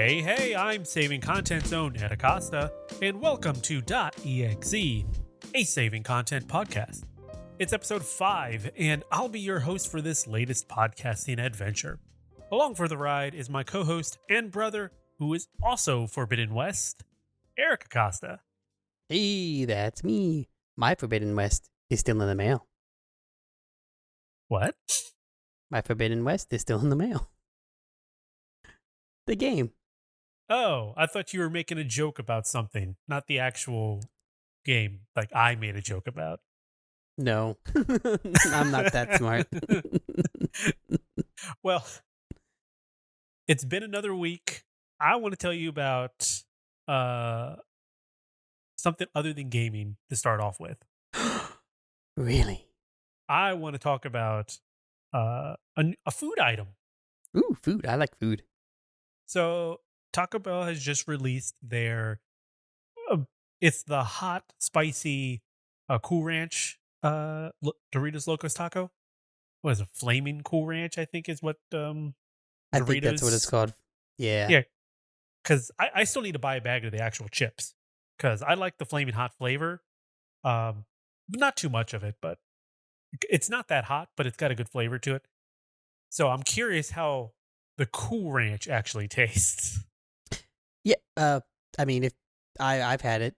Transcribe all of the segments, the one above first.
Hey, I'm Saving Content Zone at Acosta, and welcome to dotEXE, a saving content podcast. It's episode 5, and I'll be your host for this latest podcasting adventure. Along for the ride is my co-host and brother, who is also Forbidden West, Eric Acosta. Hey, that's me. My Forbidden West is still in the mail. What? My Forbidden West is still in the mail. The game. Oh, I thought you were making a joke about something, not the actual game, like I made a joke about. No, I'm not that smart. Well, it's been another week. I want to tell you about something other than gaming to start off with. Really? I want to talk about a food item. Ooh, food. I like food. So Taco Bell has just released their it's the hot, spicy Cool Ranch Doritos Locos taco. What is it? Flaming Cool Ranch, I think is what Doritos. I think that's what it's called. Yeah. Yeah. Because I still need to buy a bag of the actual chips. Because I like the flaming hot flavor. But not too much of it, but it's not that hot, but it's got a good flavor to it. So I'm curious how the Cool Ranch actually tastes. Yeah. I mean, if I've had it.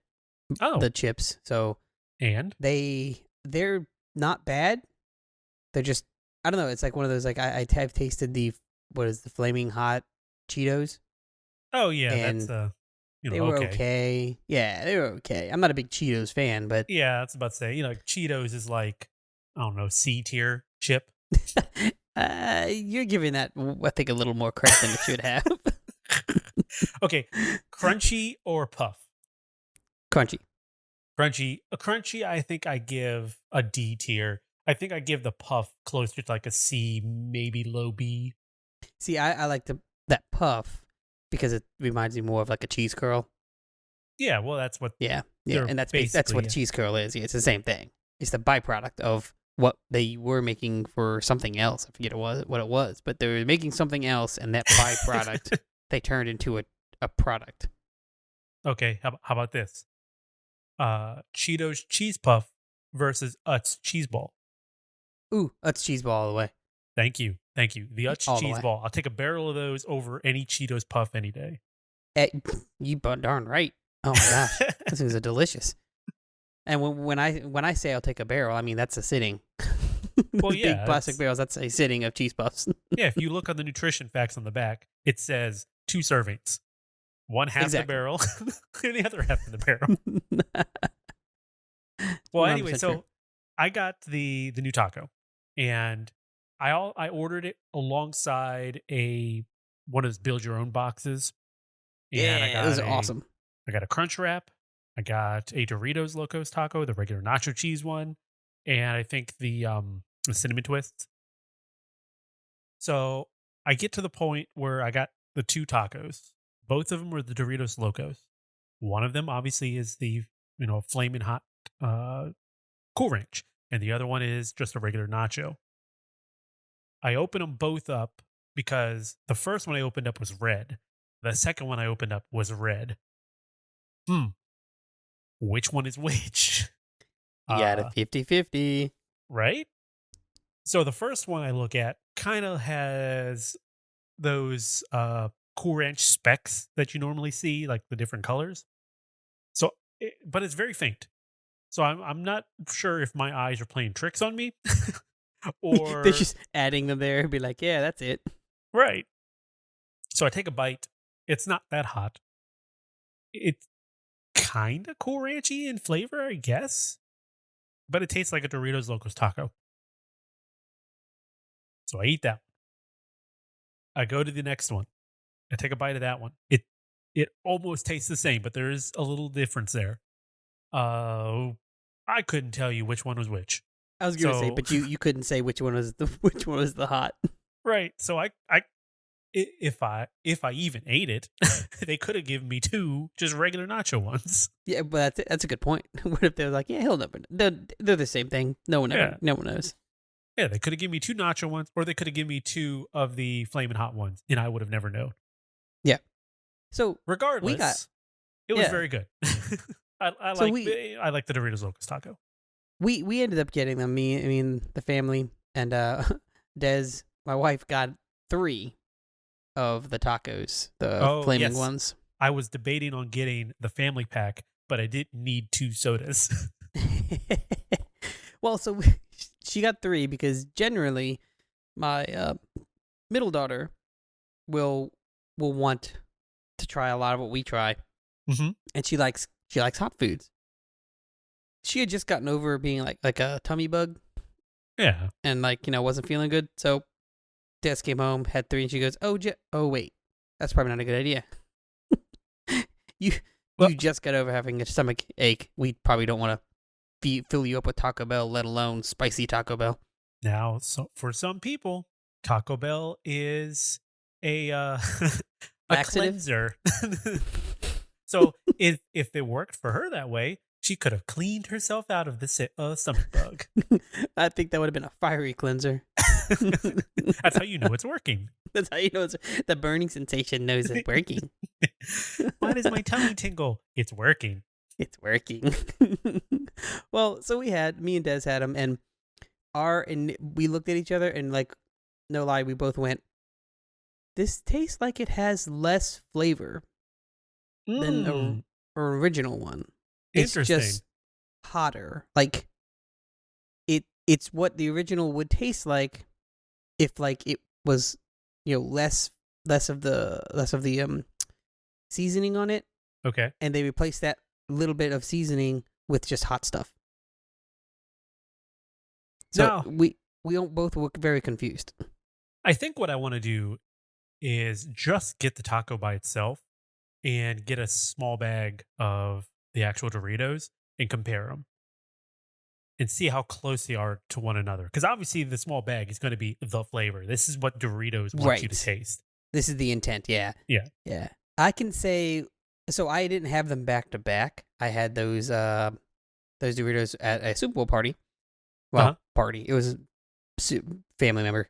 Oh. The chips. So And they're not bad. They're just, I don't know. It's like one of those, like I've tasted the flaming hot Cheetos. oh yeah, And that's they were okay. Yeah, they were okay. I'm not a big Cheetos fan, but Yeah, that's about to say. Cheetos is like, I don't know, C tier chip. you're giving that, I think, a little more credit than it should have. Okay, crunchy or puff? Crunchy. Crunchy, I think I give a D tier. I think I give the puff closer to like a C, maybe low B. See, I like that puff because it reminds me more of like a cheese curl. Yeah, well, that's what. Yeah, They're and that's basically, what yeah. a cheese curl is. Yeah, it's the same thing. It's the byproduct of what they were making for something else. I forget what it was, but they were making something else, and that byproduct they turned into a product. Okay, how about this? Cheetos cheese puff versus Utz cheese ball. Ooh, that's cheese ball all the way. Thank you. The Utz All the cheese way. ball. I'll take a barrel of those over any Cheetos puff any day. You darn right. Oh my gosh, those things are delicious. And when I say I'll take a barrel, I mean that's a sitting. Well, The yeah, big plastic barrels. That's a sitting of cheese puffs. Yeah, if you look on the nutrition facts on the back, it says 2 servings. One half the Exactly. barrel, and the other half of the barrel. Well, anyway, 100% so true. I got the new taco, and I ordered it alongside one of those build your own boxes. And I got those are awesome. I got a crunch wrap. I got a Doritos Locos taco, the regular nacho cheese one, and I think the cinnamon twists. So I get to the point where I got the 2 tacos. Both of them were the Doritos Locos. One of them obviously is the flaming hot Cool Ranch, and the other one is just a regular nacho. I opened them both up because the first one I opened up was red. The second one I opened up was red. Which one is which? You got a 50-50. Right? So the first one I look at kind of has those Cool Ranch specks that you normally see, like the different colors. So, but it's very faint. So I'm not sure if my eyes are playing tricks on me, or They're just adding them there and be like, yeah, that's it. right. So I take a bite. It's not that hot. It's kind of Cool Ranchy in flavor, I guess, but it tastes like a Doritos Locos taco. So I eat that one. I go to the next one. I take a bite of that one. It almost tastes the same, but there is a little difference there. I couldn't tell you which one was which. I was gonna say, but you couldn't say which one was the hot. Right. So if I even ate it, they could have given me 2 just regular nacho ones. Yeah, but that's a good point. What if they're like, yeah, he'll never. They're the same thing. No one knows. Yeah, they could have given me 2 nacho ones, or they could have given me 2 of the flaming hot ones, and I would have never known. Yeah. So Regardless, it was very good. I So like the Doritos Locos taco. we ended up getting them. The family and Des, my wife, got 3 of the tacos, the flaming ones. I was debating on getting the family pack, but I didn't need 2 sodas. Well, so she got 3 because generally my middle daughter will want to try a lot of what we try, and she likes hot foods. She had just gotten over being like a tummy bug, and wasn't feeling good. So Des came home, had 3, and she goes, "Oh, wait, that's probably not a good idea. you just got over having a stomach ache. We probably don't want to fill you up with Taco Bell, let alone spicy Taco Bell." Now, so for some people, Taco Bell is a cleanser. So if it worked for her that way, she could have cleaned herself out of the stomach bug. I think that would have been a fiery cleanser. That's how you know it's working. That's how you know the burning sensation knows it's working. Why does my tummy tingle? It's working. It's working. Well, so me and Des had them, and we looked at each other, and no lie, we both went, "This tastes like it has less flavor than the original one. It's just hotter. Like it's what the original would taste like if it was less of the seasoning on it. Okay. And they replaced that little bit of seasoning with just hot stuff. So we both were very confused. I think what I want to do is just get the taco by itself and get a small bag of the actual Doritos and compare them and see how close they are to one another. Because obviously the small bag is going to be the flavor. This is what Doritos want you to taste. This is the intent. Yeah. Yeah. Yeah. I can say, so I didn't have them back to back. I had those Doritos at a Super Bowl party. Well, party. It was a family member.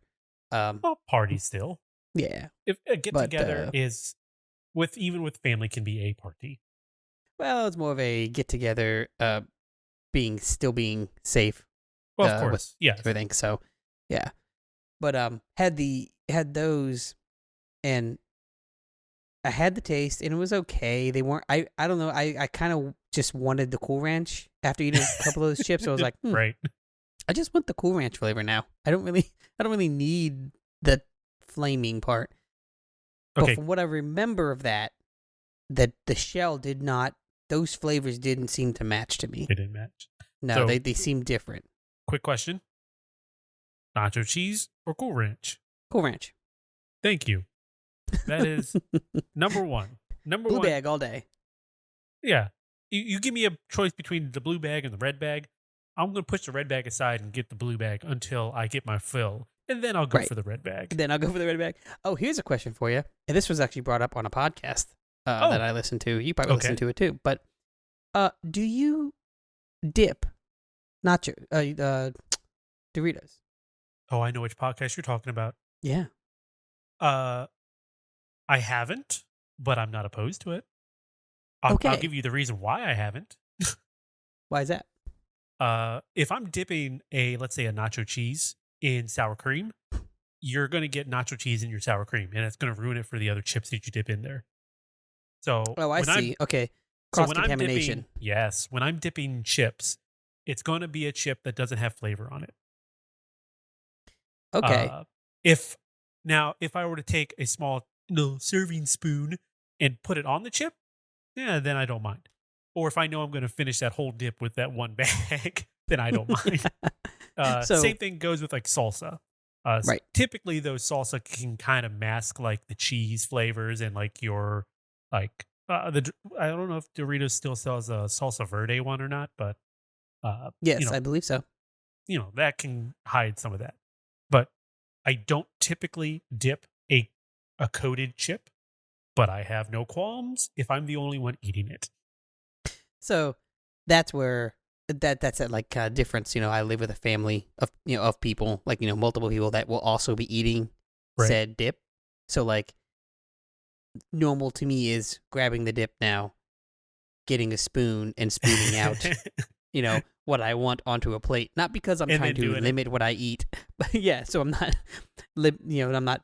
Party still. Yeah. If a get together is even with family can be a party. Well, it's more of a get together, being safe. Well, of course, yeah, everything. So, yeah, but had those, and I had the taste, and it was okay. They weren't. I don't know. I kind of just wanted the Cool Ranch after eating a couple of those chips. I was like, right. I just want the Cool Ranch flavor now. I don't really need the flaming part. Okay. But from what I remember of that the shell did not. Those flavors didn't seem to match to me. They didn't match. No, so, they seem different. Quick question: nacho cheese or Cool Ranch? Cool Ranch. Thank you. That is number one. Blue bag all day. Yeah. You give me a choice between the blue bag and the red bag. I'm going to push the red bag aside and get the blue bag until I get my fill. And then I'll go for the red bag. Then I'll go for the red bag. Oh, here's a question for you. And this was actually brought up on a podcast that I listened to. You probably listened to it too. But do you dip Doritos? Oh, I know which podcast you're talking about. Yeah. I haven't, but I'm not opposed to it. I'll give you the reason why I haven't. Why is that? If I'm dipping let's say a nacho cheese in sour cream, you're going to get nacho cheese in your sour cream, and it's going to ruin it for the other chips that you dip in there. So, I see. Okay. Cross-contamination. Yes. When I'm dipping chips, it's going to be a chip that doesn't have flavor on it. Okay. If I were to take a small serving spoon and put it on the chip, then I don't mind. Or if I know I'm going to finish that whole dip with that one bag, then I don't mind. Same thing goes with like salsa. Right. Typically, those salsa can kind of mask like the cheese flavors and like your I don't know if Doritos still sells a salsa verde one or not, but yes, I believe so. That can hide some of that. But I don't typically dip a coated chip, but I have no qualms if I'm the only one eating it. So that's where that's a difference. I live with a family of people, multiple people that will also be eating said dip. So normal to me is grabbing the dip now, getting a spoon and spooning out, what I want onto a plate. Not because I'm And trying then to doing limit what I eat, but yeah, so I'm not, I'm not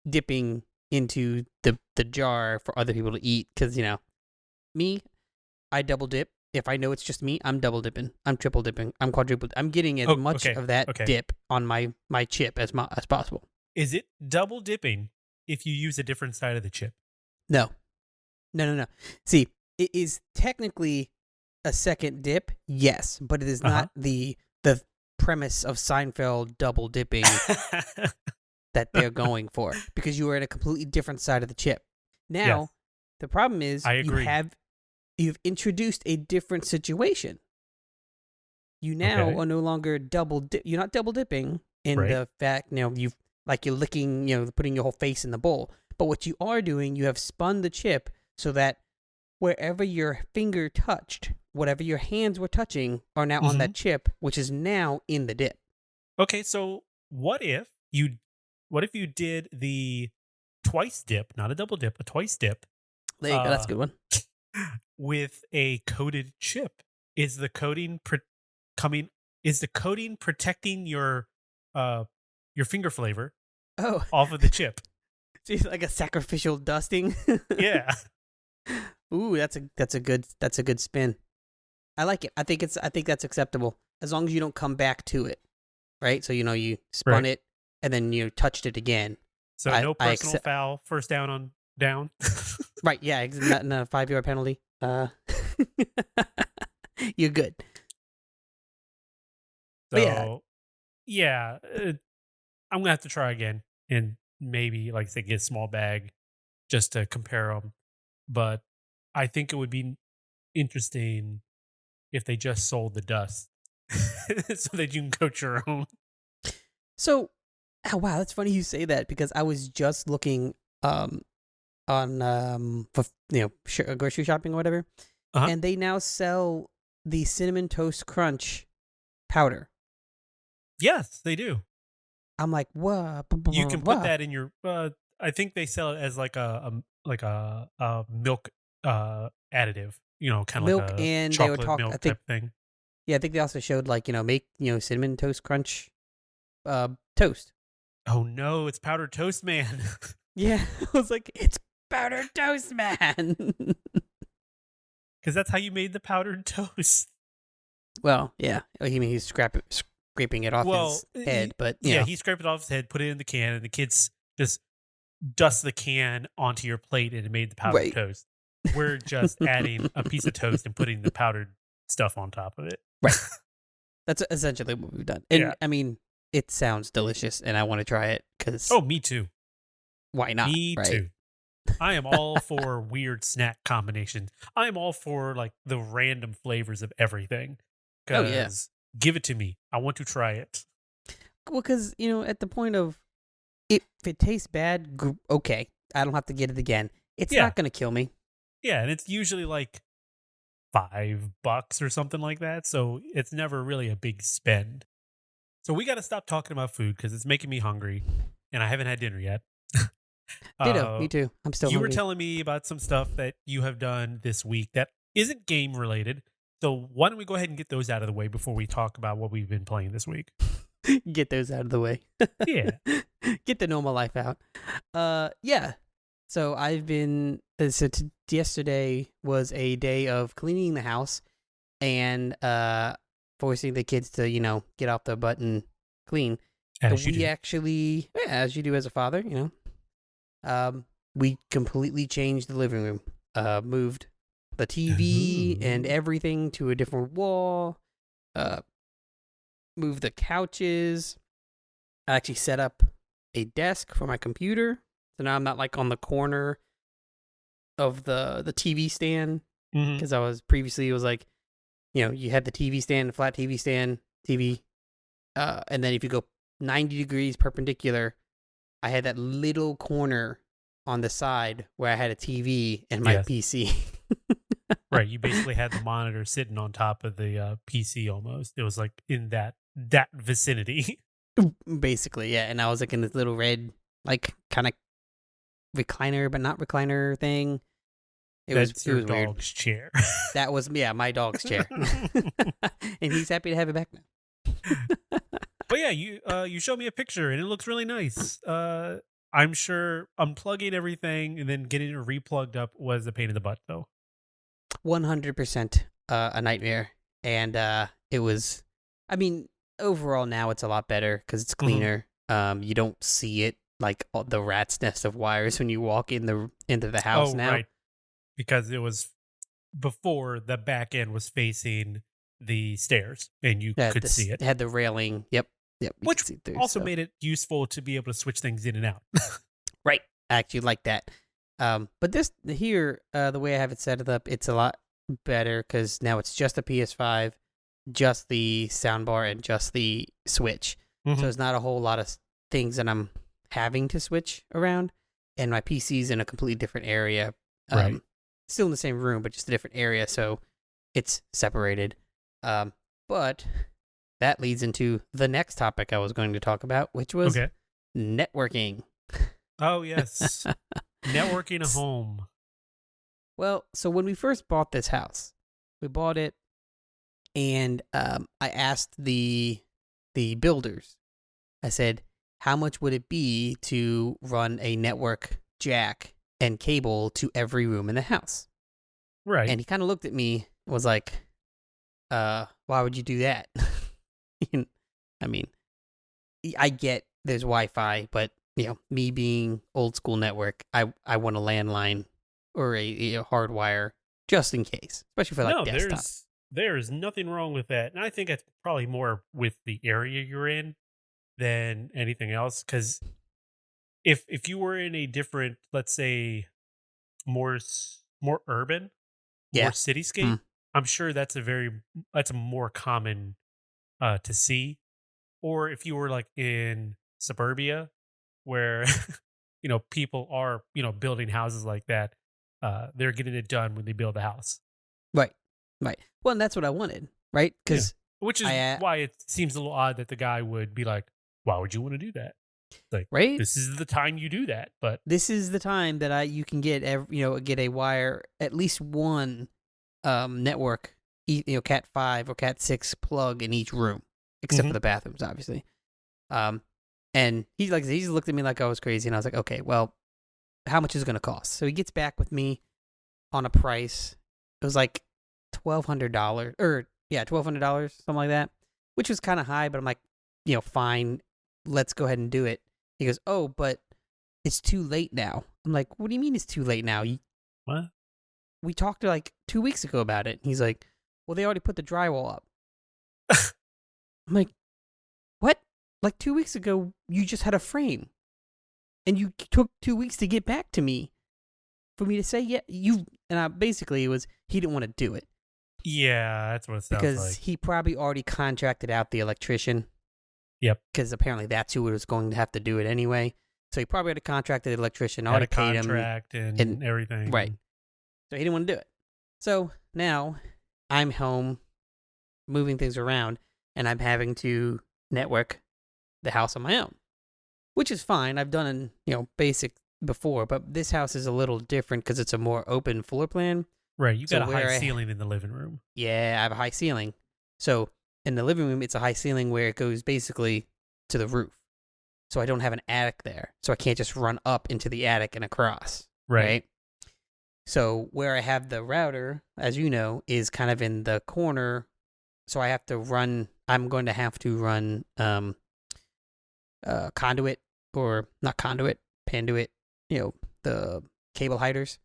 dipping into the jar for other people to eat because, me, I double dip. If I know it's just me, I'm double dipping. I'm triple dipping. I'm quadruple. I'm getting as much of that dip on my chip as possible. Is it double dipping if you use a different side of the chip? No. See, it is technically a second dip, yes, but it is not the premise of Seinfeld double dipping that they're going for, because you are at a completely different side of the chip. Now, the problem is I agree. You've introduced a different situation. You now are no longer you're not double dipping in the fact, you're licking, putting your whole face in the bowl. But what you are doing, you have spun the chip so that wherever your finger touched, whatever your hands were touching are now on that chip, which is now in the dip. Okay, so what if you did the twice dip, not a double dip, a twice dip? There you go, that's a good one. With a coated chip. Is the coating protecting your finger flavor off of the chip? So it's like a sacrificial dusting? Yeah. Ooh, that's a good spin. I like it. I think that's acceptable as long as you don't come back to it. Right? So you spun it and then you touched it again. So no personal foul, first down on down. Right, yeah, not in a 5-yard penalty. You're good. So, I'm gonna have to try again and maybe, like I said, get a small bag just to compare them. But I think it would be interesting if they just sold the dust so that you can coat your own. So, wow, that's funny you say that, because I was just looking on for grocery shopping or whatever, and they now sell the Cinnamon Toast Crunch powder. Yes, they do. I'm like, what? You can put that in your. I think they sell it as like a milk additive. Kind of milk, like a and chocolate they would milk type thing. Yeah, I think they also showed make Cinnamon Toast Crunch toast. Oh no, it's Powdered Toast Man. Yeah, I was like, it's Powdered Toast Man. Because that's how you made the powdered toast. Well, yeah. He's scraping it off his head, but he scraped it off his head, put it in the can, and the kids just dust the can onto your plate, and it made the powdered toast. We're just adding a piece of toast and putting the powdered stuff on top of it. Right. That's essentially what we've done. And I mean, it sounds delicious, and I want to try it because. Oh, me too. Why not? Me too. I am all for weird snack combinations. I'm all for the random flavors of everything. Oh yeah, give it to me. I want to try it. Well, because at the point of if it tastes bad, okay, I don't have to get it again. It's not going to kill me. Yeah, and it's usually like $5 or something like that, so it's never really a big spend. So we got to stop talking about food because it's making me hungry, and I haven't had dinner yet. Ditto, me too. I'm still hungry. You were telling me about some stuff that you have done this week that isn't game related. So why don't we go ahead and get those out of the way before we talk about what we've been playing this week? Get those out of the way. Yeah. Get the normal life out. Yeah. So I've been, yesterday was a day of cleaning the house and forcing the kids to, get off their butt and clean. As you do. Actually, as you do as a father, we completely changed the living room, moved the TV and everything to a different wall, moved the couches. I actually set up a desk for my computer, so now I'm not on the corner of the TV stand, because I was previously, it was you had the TV stand, the flat TV stand, TV, and then if you go 90 degrees perpendicular, I had that little corner on the side where I had a TV and my PC. Right, you basically had the monitor sitting on top of the PC almost. It was in that vicinity. Basically, yeah. And I was in this little red, kind of recliner but not recliner thing. That's It your was weird. dog's chair. That was my dog's chair, and he's happy to have it back now. But yeah, you showed me a picture and it looks really nice. I'm sure unplugging everything and then getting it replugged up was a pain in the butt though. 100% a nightmare, and it was. I mean, overall now it's a lot better because it's cleaner. You don't see it like the rat's nest of wires when you walk into the house now. Right. Because it was before the back end was facing the stairs and you could see it. It had the railing. Yep. Which also made it useful to be able to switch things in and out. Right. I actually like that. But this here, the way I have it set up, it's a lot better because now it's just a PS5, just the soundbar, and just the Switch. So it's not a whole lot of things that I'm having to switch around. And my PC's in a completely different area. Right. Still in the same room, but just a different area. So it's separated. But that leads into the next topic I was going to talk about, which was networking. Oh, yes. Networking a home. Well, so when we first bought this house, we bought it, and I asked the builders, I said, how much would it be to run a network jack and cable to every room in the house? Right. And he kind of looked at me and was like, why would you do that? I mean, I get there's Wi-Fi, but me being old school network, I want a landline or a hardwire just in case, especially for like desktop. There is nothing wrong with that, and I think it's probably more with the area you're in than anything else. Because if you were in a different, let's say, more urban, more cityscape, I'm sure that's a more common to see. Or if you were like in suburbia where people are building houses like that, they're getting it done when they build a house. Right. Well, and that's what I wanted, right? Because which is why it seems a little odd that the guy would be like, why would you want to do that? Like, right? This is the time you do that. But this is the time that you can get get a wire, at least one network, Cat 5 or Cat 6 plug in each room, except for the bathrooms, obviously. And he looked at me like I was crazy, and I was like, okay, well, how much is it going to cost? So he gets back with me on a price. It was like $1,200, $1,200, something like that, which was kind of high, but I'm like, fine, let's go ahead and do it. He goes, oh, but it's too late now. I'm like, what do you mean it's too late now? What? We talked like 2 weeks ago about it. He's like, well, they already put the drywall up. I'm like, what? Like 2 weeks ago, you just had a frame. And you took 2 weeks to get back to me for me to say, basically, it was, he didn't want to do it. Yeah, that's what it sounds like. Because he probably already contracted out the electrician. Yep. Because apparently that's who was going to have to do it anyway. So he probably already contracted the electrician, already paid him. Contract and everything. Right. So he didn't want to do it. So now I'm home moving things around, and I'm having to network the house on my own, which is fine. I've done basic before, but this house is a little different because it's a more open floor plan. Right, you got a high ceiling in the living room. Yeah, I have a high ceiling. So in the living room, it's a high ceiling where it goes basically to the roof. So I don't have an attic there. So I can't just run up into the attic and across. Right? So where I have the router, as you know, is kind of in the corner. So I'm going to have to run conduit, or not conduit, panduit, the cable hiders.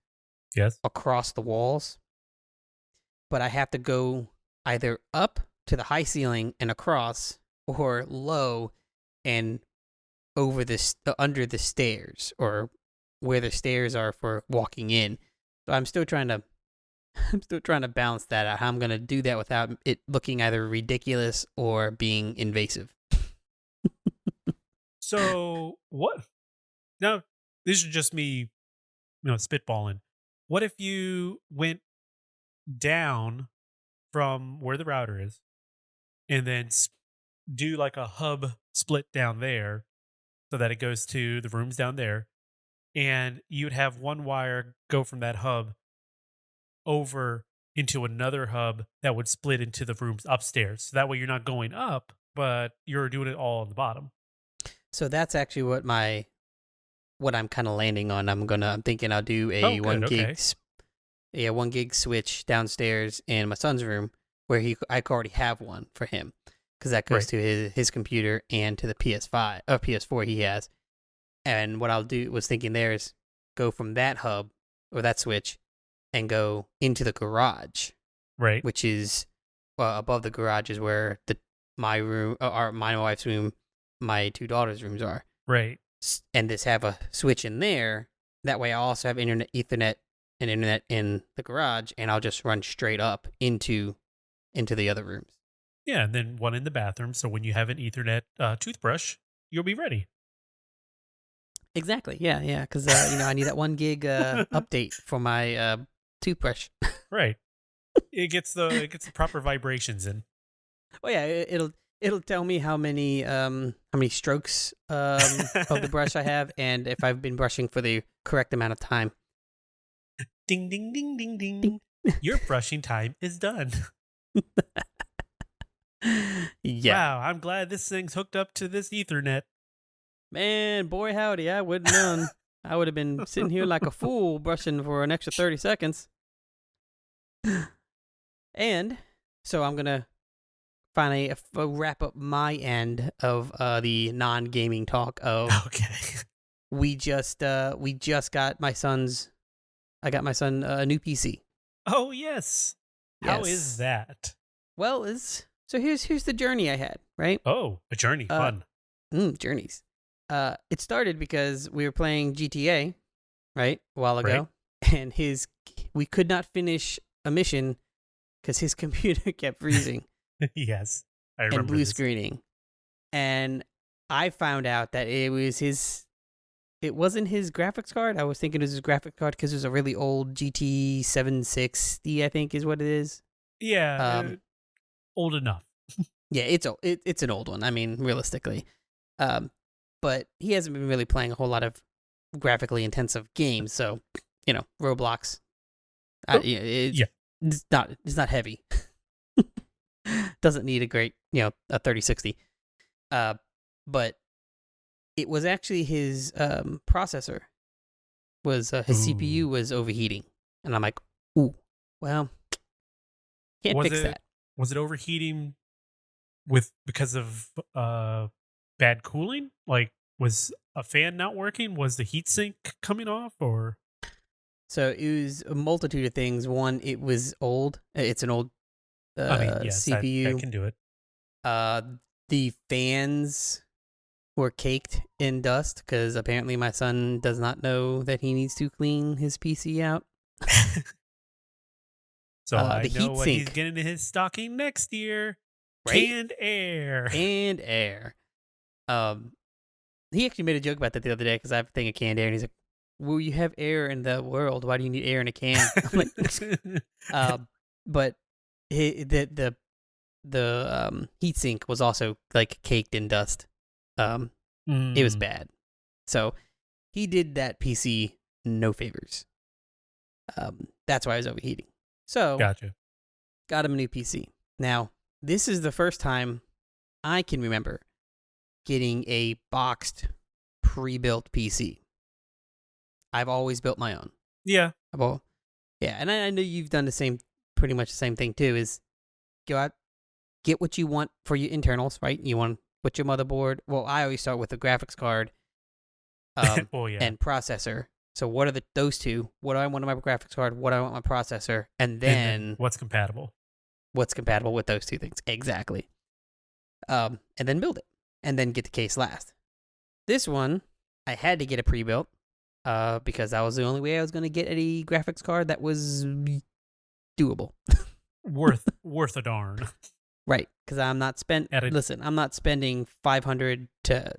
Yes. Across the walls. But I have to go either up to the high ceiling and across, or low and over under the stairs, or where the stairs are for walking in. So I'm still trying to balance that out, how I'm going to do that without it looking either ridiculous or being invasive. So what? Now, this is just me, spitballing. What if you went down from where the router is and then do like a hub split down there so that it goes to the rooms down there, and you'd have one wire go from that hub over into another hub that would split into the rooms upstairs. So that way you're not going up, but you're doing it all on the bottom. So that's actually what I'm kind of landing on. I'm thinking I'll do a 1 gig, okay. 1 gig switch downstairs in my son's room where I already have one for him because that goes to his computer and to the PS4 he has. And what I'll do was thinking there is go from that hub or that switch and go into the garage, right? Which is above the garage is where my room, or my wife's room, my 2 daughters' rooms are, right? And just have a switch in there. That way, I also have Ethernet in the garage, and I'll just run straight up into the other rooms. Yeah, and then one in the bathroom. So when you have an Ethernet toothbrush, you'll be ready. Exactly. Yeah. Because I need that 1 gig update for my toothbrush. Right. It gets the proper vibrations in. Well, yeah. It'll tell me how many strokes of the brush I have, and if I've been brushing for the correct amount of time. Ding ding ding ding ding. Your brushing time is done. Yeah. Wow, I'm glad this thing's hooked up to this Ethernet. Man, boy howdy, I wouldn't known. I would have been sitting here like a fool brushing for an extra 30 seconds. And so I'm going to finally wrap up my end of the non-gaming talk of okay. we just got my son's I got my son a new PC. Oh yes. How is that? Well, so here's the journey I had, right? Oh, a journey, fun. Journeys. It started because we were playing GTA, right, a while ago, and we could not finish a mission because his computer kept freezing. Yes, I remember. And blue screening. And I found out that it wasn't his graphics card. I was thinking it was his graphics card because it was a really old GT 760, I think is what it is. Yeah, old enough. Yeah, it's an old one. I mean, realistically. But he hasn't been really playing a whole lot of graphically intensive games, so Roblox. It's not heavy. Doesn't need a great a 3060. But it was actually his processor was his CPU was overheating, and I'm like, ooh, well, can't fix that. Was it overheating because of bad cooling? Like, was a fan not working? Was the heatsink coming off, or? So it was a multitude of things. One, it was old. It's an old yes, CPU. I can do it. The fans were caked in dust because apparently my son does not know that he needs to clean his PC out. So I know what he's getting in his stocking next year. Right? Canned air. Canned air. He actually made a joke about that the other day because I have a thing of canned air, and he's like, "Well, you have air in the world. Why do you need air in a can?" I'm like, but the heatsink was also like caked in dust. It was bad. So he did that PC no favors. That's why I was overheating. So gotcha. Got him a new PC. Now, this is the first time I can remember getting a boxed, pre-built PC. I've always built my own. Yeah. And I know you've done pretty much the same thing too, is go out, get what you want for your internals, right? You want put your motherboard. Well, I always start with the graphics card and processor. So what are those two? What do I want on my graphics card? What do I want on my processor? And then what's compatible? What's compatible with those two things? Exactly. And then build it. And then get the case last. This one, I had to get a pre-built because that was the only way I was going to get a graphics card that was doable. worth a darn. Right, because I'm not I'm not spending $500 to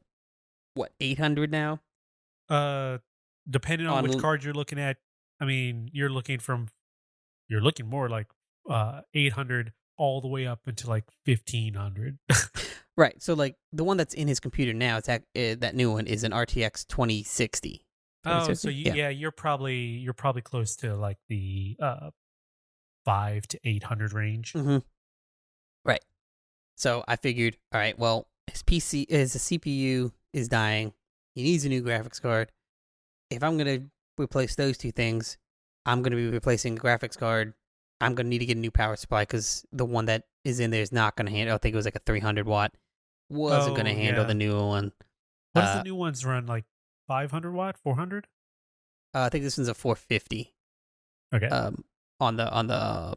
what, $800 now. Depending on which card you're looking at, I mean, you're looking more like 800 all the way up into like 1500. Right. So like the one that's in his computer now, that new one is an RTX 2060 Oh, so 2060? Yeah. you're probably close to like the 5 to 800 range. Mm-hmm. Right. So I figured, all right, well, his CPU is dying. He needs a new graphics card. If I'm gonna replace those two things, I'm gonna be replacing the graphics card. I'm gonna need to get a new power supply because the one that is in there is not gonna handle. I think it was like a 300 watt. Wasn't gonna handle the newer one. What does the new ones run, like 500 watt, 400? I think this one's a 450. Okay. On the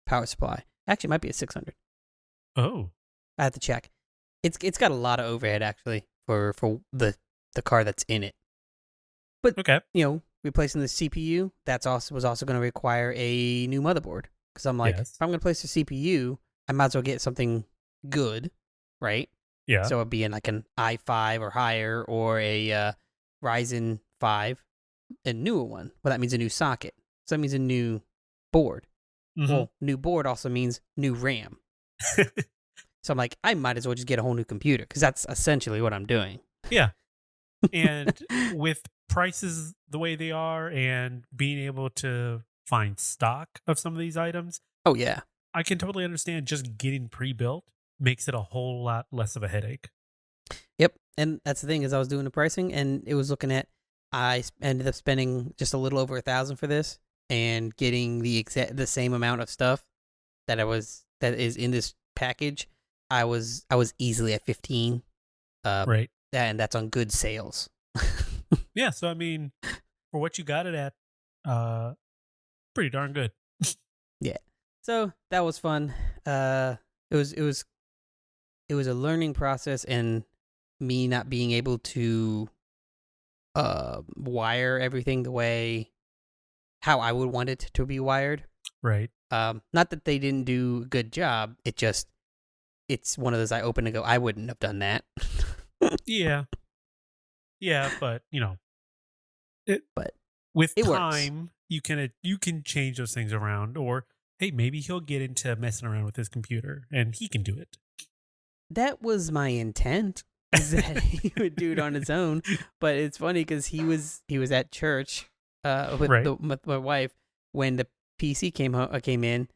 power supply. Actually, it might be a 600. Oh. I have to check. It's got a lot of overhead actually for the card that's in it. But okay, replacing the CPU was also going to require a new motherboard because I'm like, if I'm going to place the CPU, I might as well get something good, right? Yeah. So it'd be in like an i5 or higher or a Ryzen 5, a newer one. Well, that means a new socket. So that means a new board. Mm-hmm. Well, new board also means new RAM. So I'm like, I might as well just get a whole new computer because that's essentially what I'm doing. Yeah. And with prices the way they are and being able to find stock of some of these items. Oh, yeah. I can totally understand just getting pre-built makes it a whole lot less of a headache. Yep. And that's the thing is I was doing the pricing and it was looking at, I ended up spending just a little over $1,000 for this and getting the same amount of stuff that is in this package. I was easily at 15. Right. And that's on good sales. Yeah, so I mean, for what you got it at, pretty darn good. Yeah. So that was fun. It was a learning process, and me not being able to wire everything the way how I would want it to be wired. Right. Not that they didn't do a good job. It's one of those I open and go, I wouldn't have done that. Yeah. Yeah, but but with it time, works. You can change those things around, or hey, maybe he'll get into messing around with his computer and he can do it. That was my intent, is that he would do it on his own. But it's funny because he was at church with my wife when the PC came in,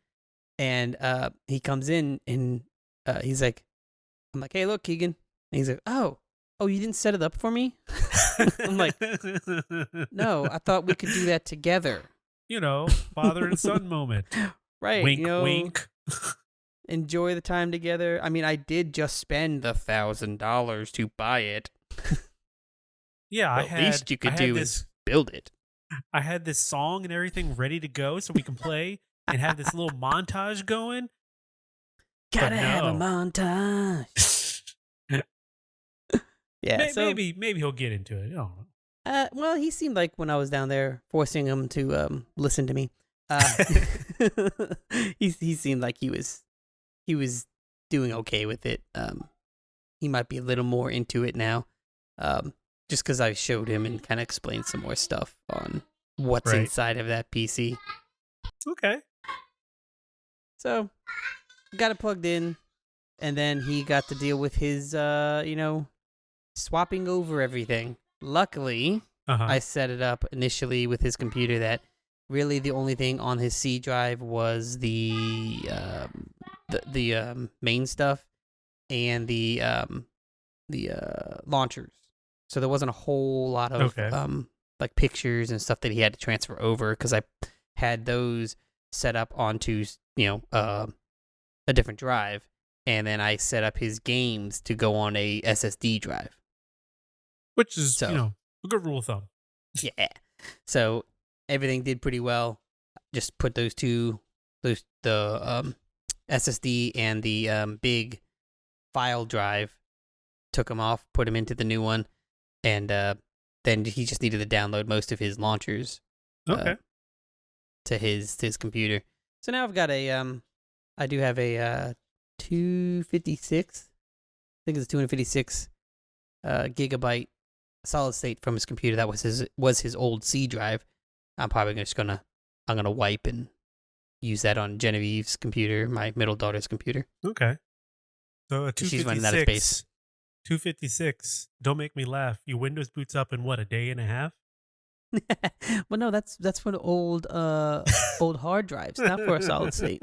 and he comes in and he's like, I'm like, hey, look, Keegan. And he's like, oh, you didn't set it up for me? I'm like, no, I thought we could do that together. Father and son moment. Right. Wink, wink. Enjoy the time together. I mean, I did just spend the $1,000 to buy it. Yeah, the least you could do is build it. I had this song and everything ready to go so we can play and have this little montage going. Gotta have a montage. Yeah, maybe he'll get into it. I don't know. Well, he seemed like when I was down there forcing him to listen to me, he seemed like he was doing okay with it. He might be a little more into it now, just because I showed him and kind of explained some more stuff on what's inside of that PC. Okay. So, got it plugged in, and then he got to deal with his, swapping over everything. Luckily, I set it up initially with his computer that really the only thing on his C drive was the main stuff and the launchers. So there wasn't a whole lot of like pictures and stuff that he had to transfer over because I had those set up onto a different drive, and then I set up his games to go on a SSD drive. Which is, a good rule of thumb. Yeah. So everything did pretty well. Just put the SSD and the big file drive, took them off, put them into the new one, and then he just needed to download most of his launchers to his computer. So now I've got I do have a 256, I think it's 256 gigabyte solid state from his computer. That was his old C drive. I'm probably gonna wipe and use that on Genevieve's computer, my middle daughter's computer. Okay. So a 256, she's running out of space. 256. Don't make me laugh. Your Windows boots up in what, a day and a half? Well, no, that's for the old hard drives, not for a solid state.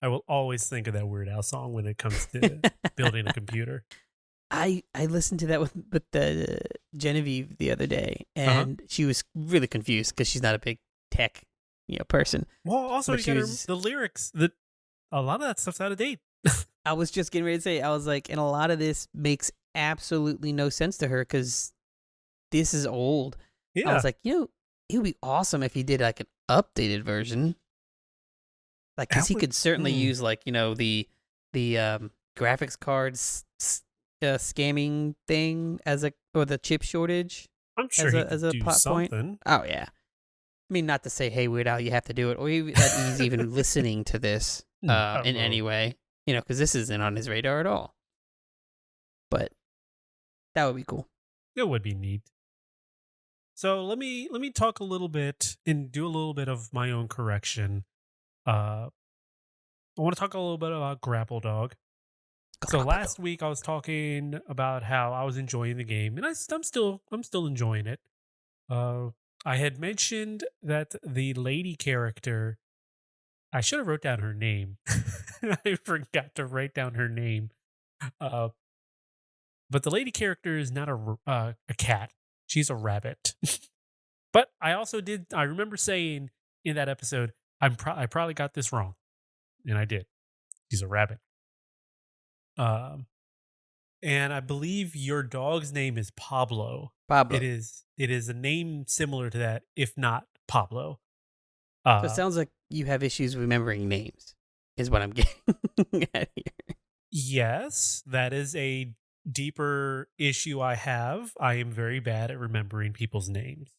I will always think of that Weird Al song when it comes to building a computer. I listened to that with the Genevieve the other day, and she was really confused because she's not a big tech person. Well, also But you gotta, the lyrics, a lot of that stuff's out of date. I was just getting ready to say, I was like, and a lot of this makes absolutely no sense to her because this is old. Yeah. I was like, it would be awesome if he did like an updated version. Like, because he could certainly use like, the graphics cards scamming thing or the chip shortage. I'm sure as a do plot something. Point. Oh yeah. I mean, not to say, hey, Weird Al, you have to do it, or even that he's even listening to this in any way, because this isn't on his radar at all. But that would be cool. It would be neat. So let me talk a little bit and do a little bit of my own correction. I want to talk a little bit about Grapple Dog. So last week I was talking about how I was enjoying the game, and I'm still enjoying it. I had mentioned that the lady character, I should have wrote down her name. I forgot to write down her name. But the lady character is not a cat. She's a rabbit. But I remember saying in that episode, I probably got this wrong. And I did. She's a rabbit. And I believe your dog's name is Pablo. Pablo. It is a name similar to that, if not Pablo. So it sounds like you have issues remembering names, is what I'm getting at here. Yes, that is a deeper issue I have. I am very bad at remembering people's names.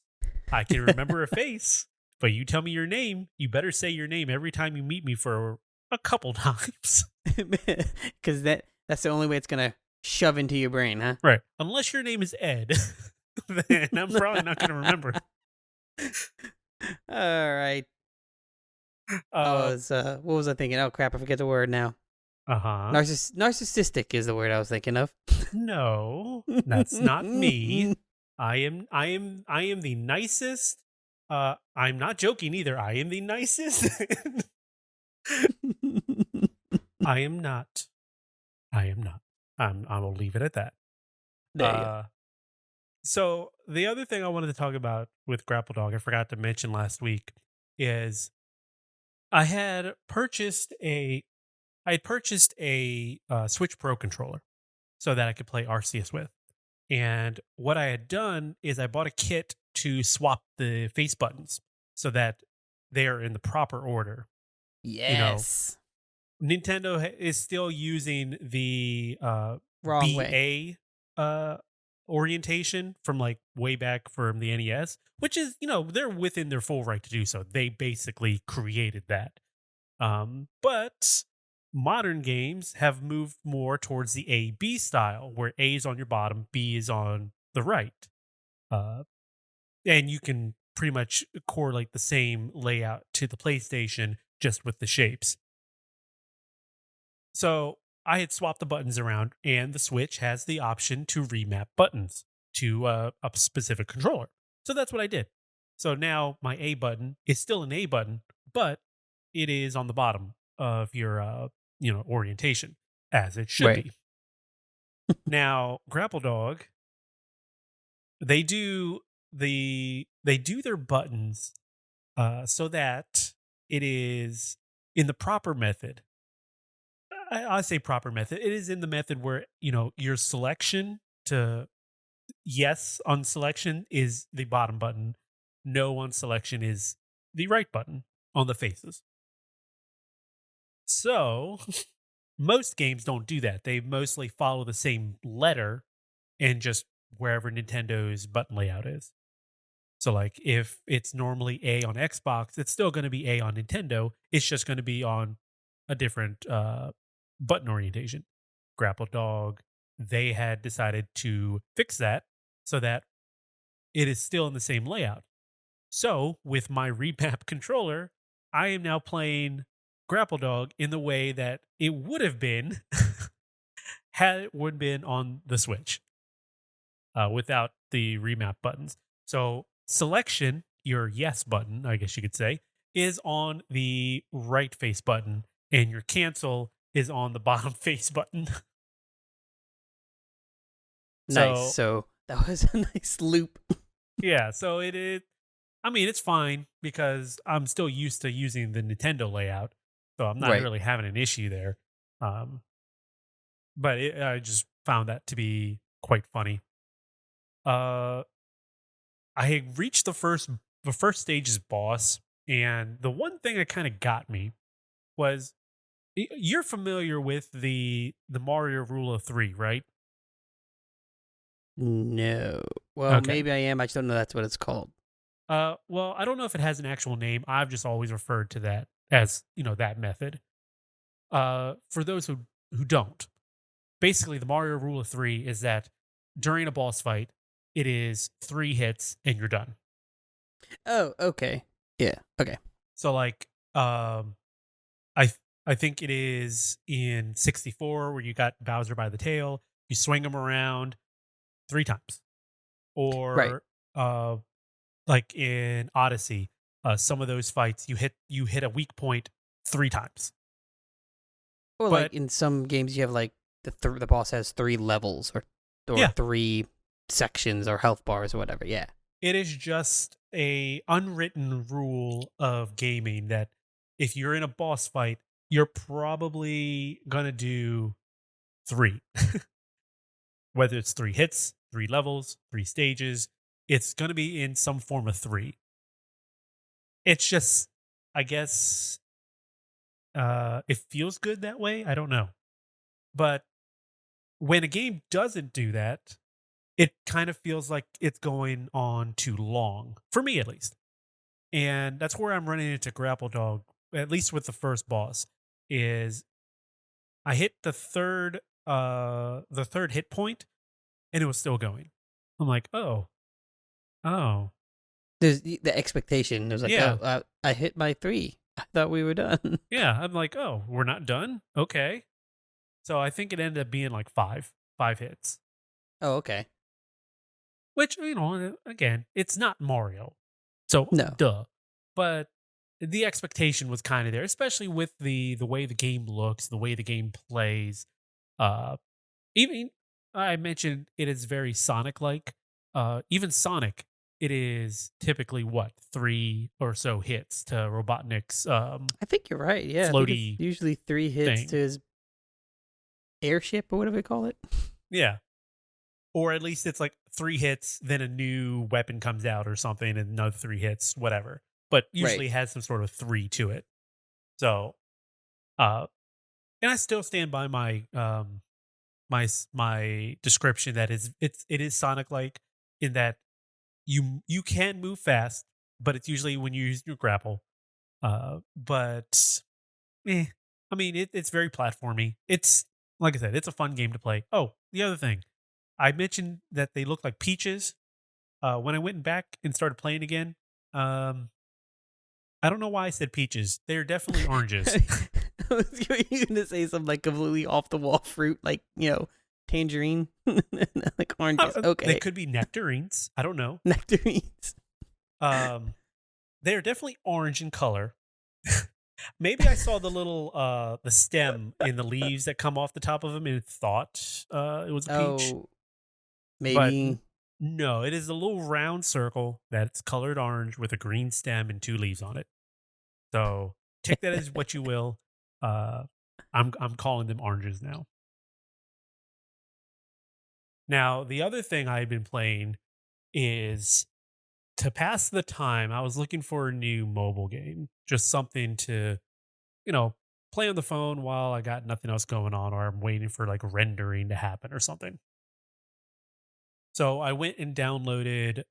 I can remember a face, but you tell me your name, you better say your name every time you meet me for a couple times. Because that's the only way it's going to shove into your brain, huh? Right. Unless your name is Ed, then I'm probably not going to remember. All right. What was I thinking? Oh, crap. I forget the word now. Uh-huh. Narcissistic is the word I was thinking of. No, that's not me. I am the nicest. I'm not joking either. I am the nicest. I am not. I will leave it at that. There you go. So the other thing I wanted to talk about with Grapple Dog, I forgot to mention last week, is I had purchased a Switch Pro controller so that I could play Arceus with. And what I had done is I bought a kit to swap the face buttons so that they are in the proper order. Yes. Nintendo is still using the Wrong BA way. Orientation from like way back from the NES, which is, they're within their full right to do so. They basically created that. But modern games have moved more towards the A-B style, where A is on your bottom, B is on the right. And you can pretty much correlate the same layout to the PlayStation, just with the shapes. So I had swapped the buttons around, and the Switch has the option to remap buttons to a specific controller. So that's what I did. So now my A button is still an A button, but it is on the bottom of your orientation, as it should be. Now, Grapple Dog, they do their buttons so that it is in the proper method. I say proper method. It is in the method where, your selection to yes on selection is the bottom button. No on selection is the right button on the faces. So most games don't do that. They mostly follow the same letter and just wherever Nintendo's button layout is. So like if it's normally A on Xbox, it's still going to be A on Nintendo. It's just going to be on a different button orientation. Grapple Dog, they had decided to fix that so that it is still in the same layout. So with my remap controller, I am now playing Grapple Dog in the way that it would have been had it would have been on the Switch without the remap buttons. So selection, your yes button, I guess you could say, is on the right face button, and your cancel is on the bottom face button. Nice. So that was a nice loop. Yeah, so it is. I mean, it's fine because I'm still used to using the Nintendo layout, so I'm not Right. really having an issue there. But I just found that to be quite funny. I had reached the first stage's boss, and the one thing that kind of got me was you're familiar with the Mario Rule of Three, right? No. Well, Okay. maybe I am. I just don't know that's what it's called. Well, I don't know if it has an actual name. I've just always referred to that as that method. For those who don't, basically the Mario Rule of Three is that during a boss fight, it is 3 hits and you're done. Oh, okay. Yeah. Okay. So like, I think it is in 64 where you got Bowser by the tail. You swing him around 3 times, Right. or like in Odyssey, some of those fights you hit a weak point 3 times. Or But like in some games, you have like the boss has 3 levels or yeah, 3 sections or health bars or whatever. Yeah. it is just a unwritten rule of gaming that if you're in a boss fight, you're probably gonna do 3. Whether it's 3 hits, 3 levels, 3 stages, it's gonna be in some form of 3. It's just, I guess, it feels good that way. I don't know, but when a game doesn't do that, it kind of feels like it's going on too long, for me at least. And that's where I'm running into Grapple Dog, at least with the first boss, is I hit the third hit point and it was still going. I'm like, oh, There's the expectation. There's like, yeah, oh, I hit my 3. I thought we were done. yeah. I'm like, oh, we're not done. Okay. So I think it ended up being like five hits, Oh, okay. which, again, it's not Mario. So No. duh. But the expectation was kind of there, especially with the way the game looks, the way the game plays. Uh Even I mentioned it is very Sonic like. Even Sonic, it is typically what, 3 or so hits to Robotnik's I think you're right. Yeah. I think it's floaty usually 3 hits thing. to his airship or whatever we call it. Yeah. Or at least it's like 3 hits, then a new weapon comes out or something, and another 3 hits, whatever. But usually Right. has some sort of 3 to it. So uh and I still stand by my my description that it is Sonic like, in that you can move fast, but it's usually when you use your grapple. But I mean, it's very platformy. It's, like I said, it's a fun game to play. Oh, the other thing, I mentioned that they look like peaches. When I went back and started playing again, um, I don't know why I said peaches. They're definitely oranges. I was going to say some like completely off the wall fruit, like, tangerine, like oranges. They Okay. could be nectarines. I don't know. Nectarines. They're definitely orange in color. Maybe I saw the little the stem in the leaves that come off the top of them and thought it was a peach. Oh, But maybe. no, it is a little round circle that's colored orange with a green stem and 2 leaves on it. So take that as what you will. Uh, I'm calling them oranges now. Now, the other thing I've been playing is, to pass the time, I was looking for a new mobile game, just something to, you know, play on the phone while I got nothing else going on, or I'm waiting for like rendering to happen or something. So I went and downloaded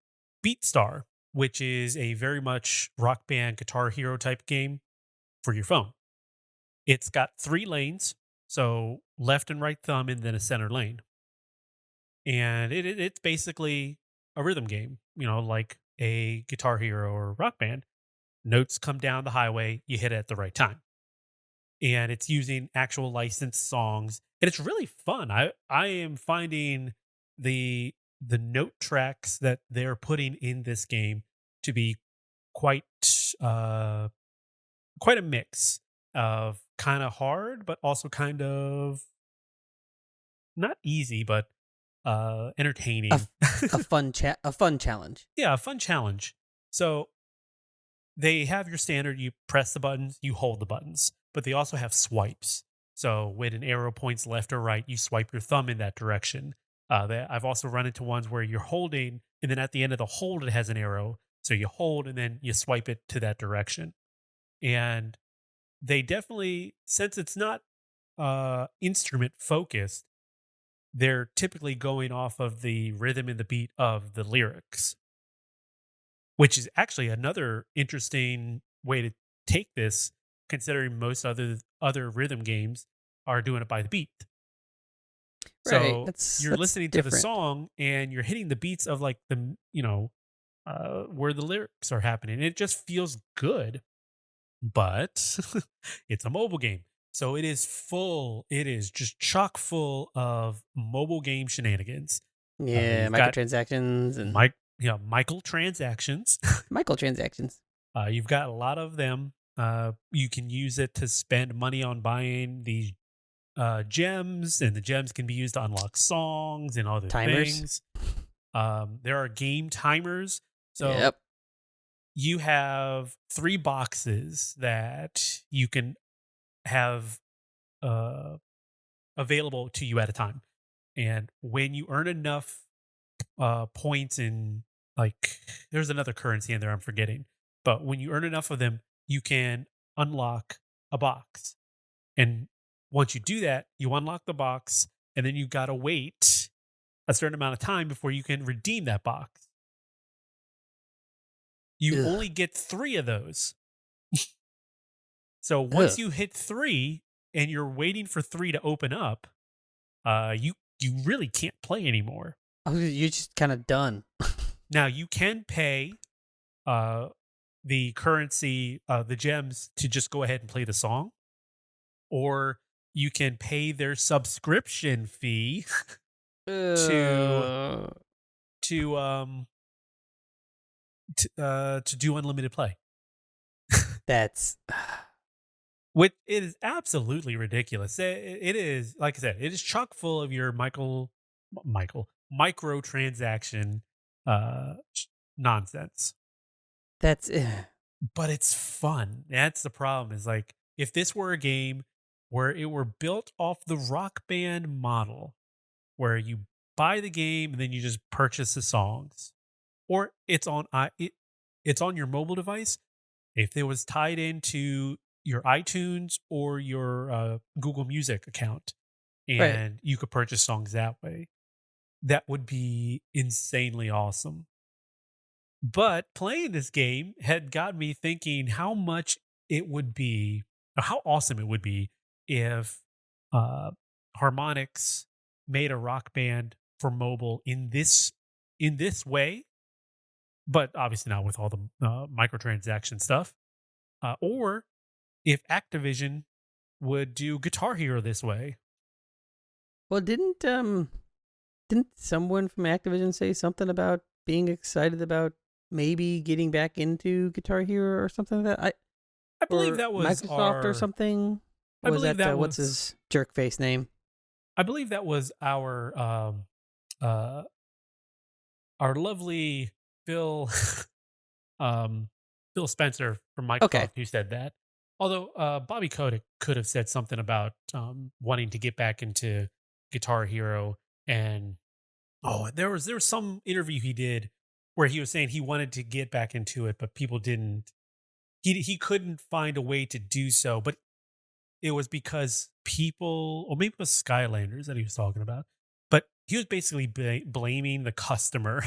Beatstar, which is a very much Rock Band Guitar Hero type game for your phone. It's got 3 lanes, so left and right thumb and then a center lane. And it's basically a rhythm game, like a Guitar Hero or Rock Band. Notes come down the highway, you hit it at the right time. and it's using actual licensed songs, and it's really fun. I am finding the note tracks that they're putting in this game to be quite uh quite a mix of kind of hard, but also kind of not easy, but entertaining. A fun challenge. Yeah, a fun challenge. So they have your standard, you press the buttons, you hold the buttons, but they also have swipes. So when an arrow points left or right, you swipe your thumb in that direction. I've also run into ones where you're holding, and then at the end of the hold, it has an arrow. So you hold and then you swipe it to that direction. And they definitely, since it's not instrument focused, they're typically going off of the rhythm and the beat of the lyrics, which is actually another interesting way to take this, considering most other rhythm games are doing it by the beat. Right. So That's you're listening to the different. song and you're hitting the beats of like where the lyrics are happening. It just feels good, but it's a mobile game. So it is just chock full of mobile game shenanigans. Yeah, You've got microtransactions and Michael transactions. microtransactions. You've got a lot of them. You can use it to spend money on buying these gems, and the gems can be used to unlock songs and other Timers. things. There are game timers. So Yep. you have 3 boxes that you can have available to you at a time. And when you earn enough points in, like, there's another currency in there I'm forgetting, but when you earn enough of them, you can unlock a box. And once you do that, you unlock the box, and then you gotta wait a certain amount of time before you can redeem that box. You Ugh. only get 3 of those. So once Ugh. you hit 3 and you're waiting for 3 to open up, you really can't play anymore. Oh, you're just kind of done. Now you can pay the currency, the gems, to just go ahead and play the song, or you can pay their subscription fee to to do unlimited play. That's Which it is absolutely ridiculous. It is, like I said, it is chock full of your microtransaction nonsense. that's But it's fun. That's the problem. Is like, if this were a game where it were built off the Rock Band model, where you buy the game and then you just purchase the songs, or it's on your mobile device. If it was tied into your iTunes or your Google Music account, right. and you could purchase songs that way, that would be insanely awesome. But playing this game had got me thinking how much it would be, or how awesome it would be, if Harmonix made a Rock Band for mobile in this way, but obviously not with all the microtransaction stuff. Or if Activision would do Guitar Hero this way. Well, didn't someone from Activision say something about being excited about maybe getting back into Guitar Hero or something like that? I believe that was Microsoft or something. I believe that what's was his jerk face name? I believe that was our lovely Phil Phil Spencer from Microsoft, Okay. who said that. Although Bobby Kotick could have said something about wanting to get back into Guitar Hero, and there was some interview he did where he was saying he wanted to get back into it, but people didn't. He couldn't find a way to do so, but it was because people, or maybe it was Skylanders that he was talking about, but he was basically blaming the customer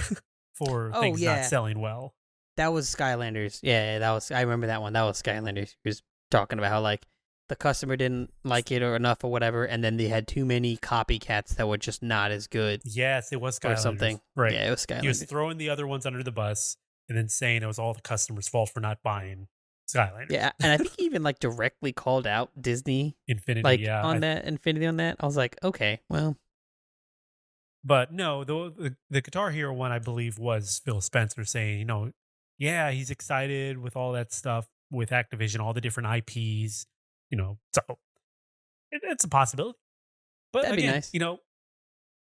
for things not selling well. That was Skylanders. Yeah, that was. I remember that one. That was Skylanders. He was talking about how, like, the customer didn't like it or enough or whatever, and then they had too many copycats that were just not as good. Yes, it was Skylanders. Or something. Right. Yeah, it was Skylanders. He was throwing the other ones under the bus and then saying it was all the customer's fault for not buying. Skylanders. Yeah, and I think he even like directly called out Disney Infinity, like yeah. on that Infinity on that. I was like, okay, well, But no, the Guitar Hero one, I believe, was Phil Spencer saying, yeah, he's excited with all that stuff with Activision, all the different IPs, so it's a possibility. But that'd be again, nice.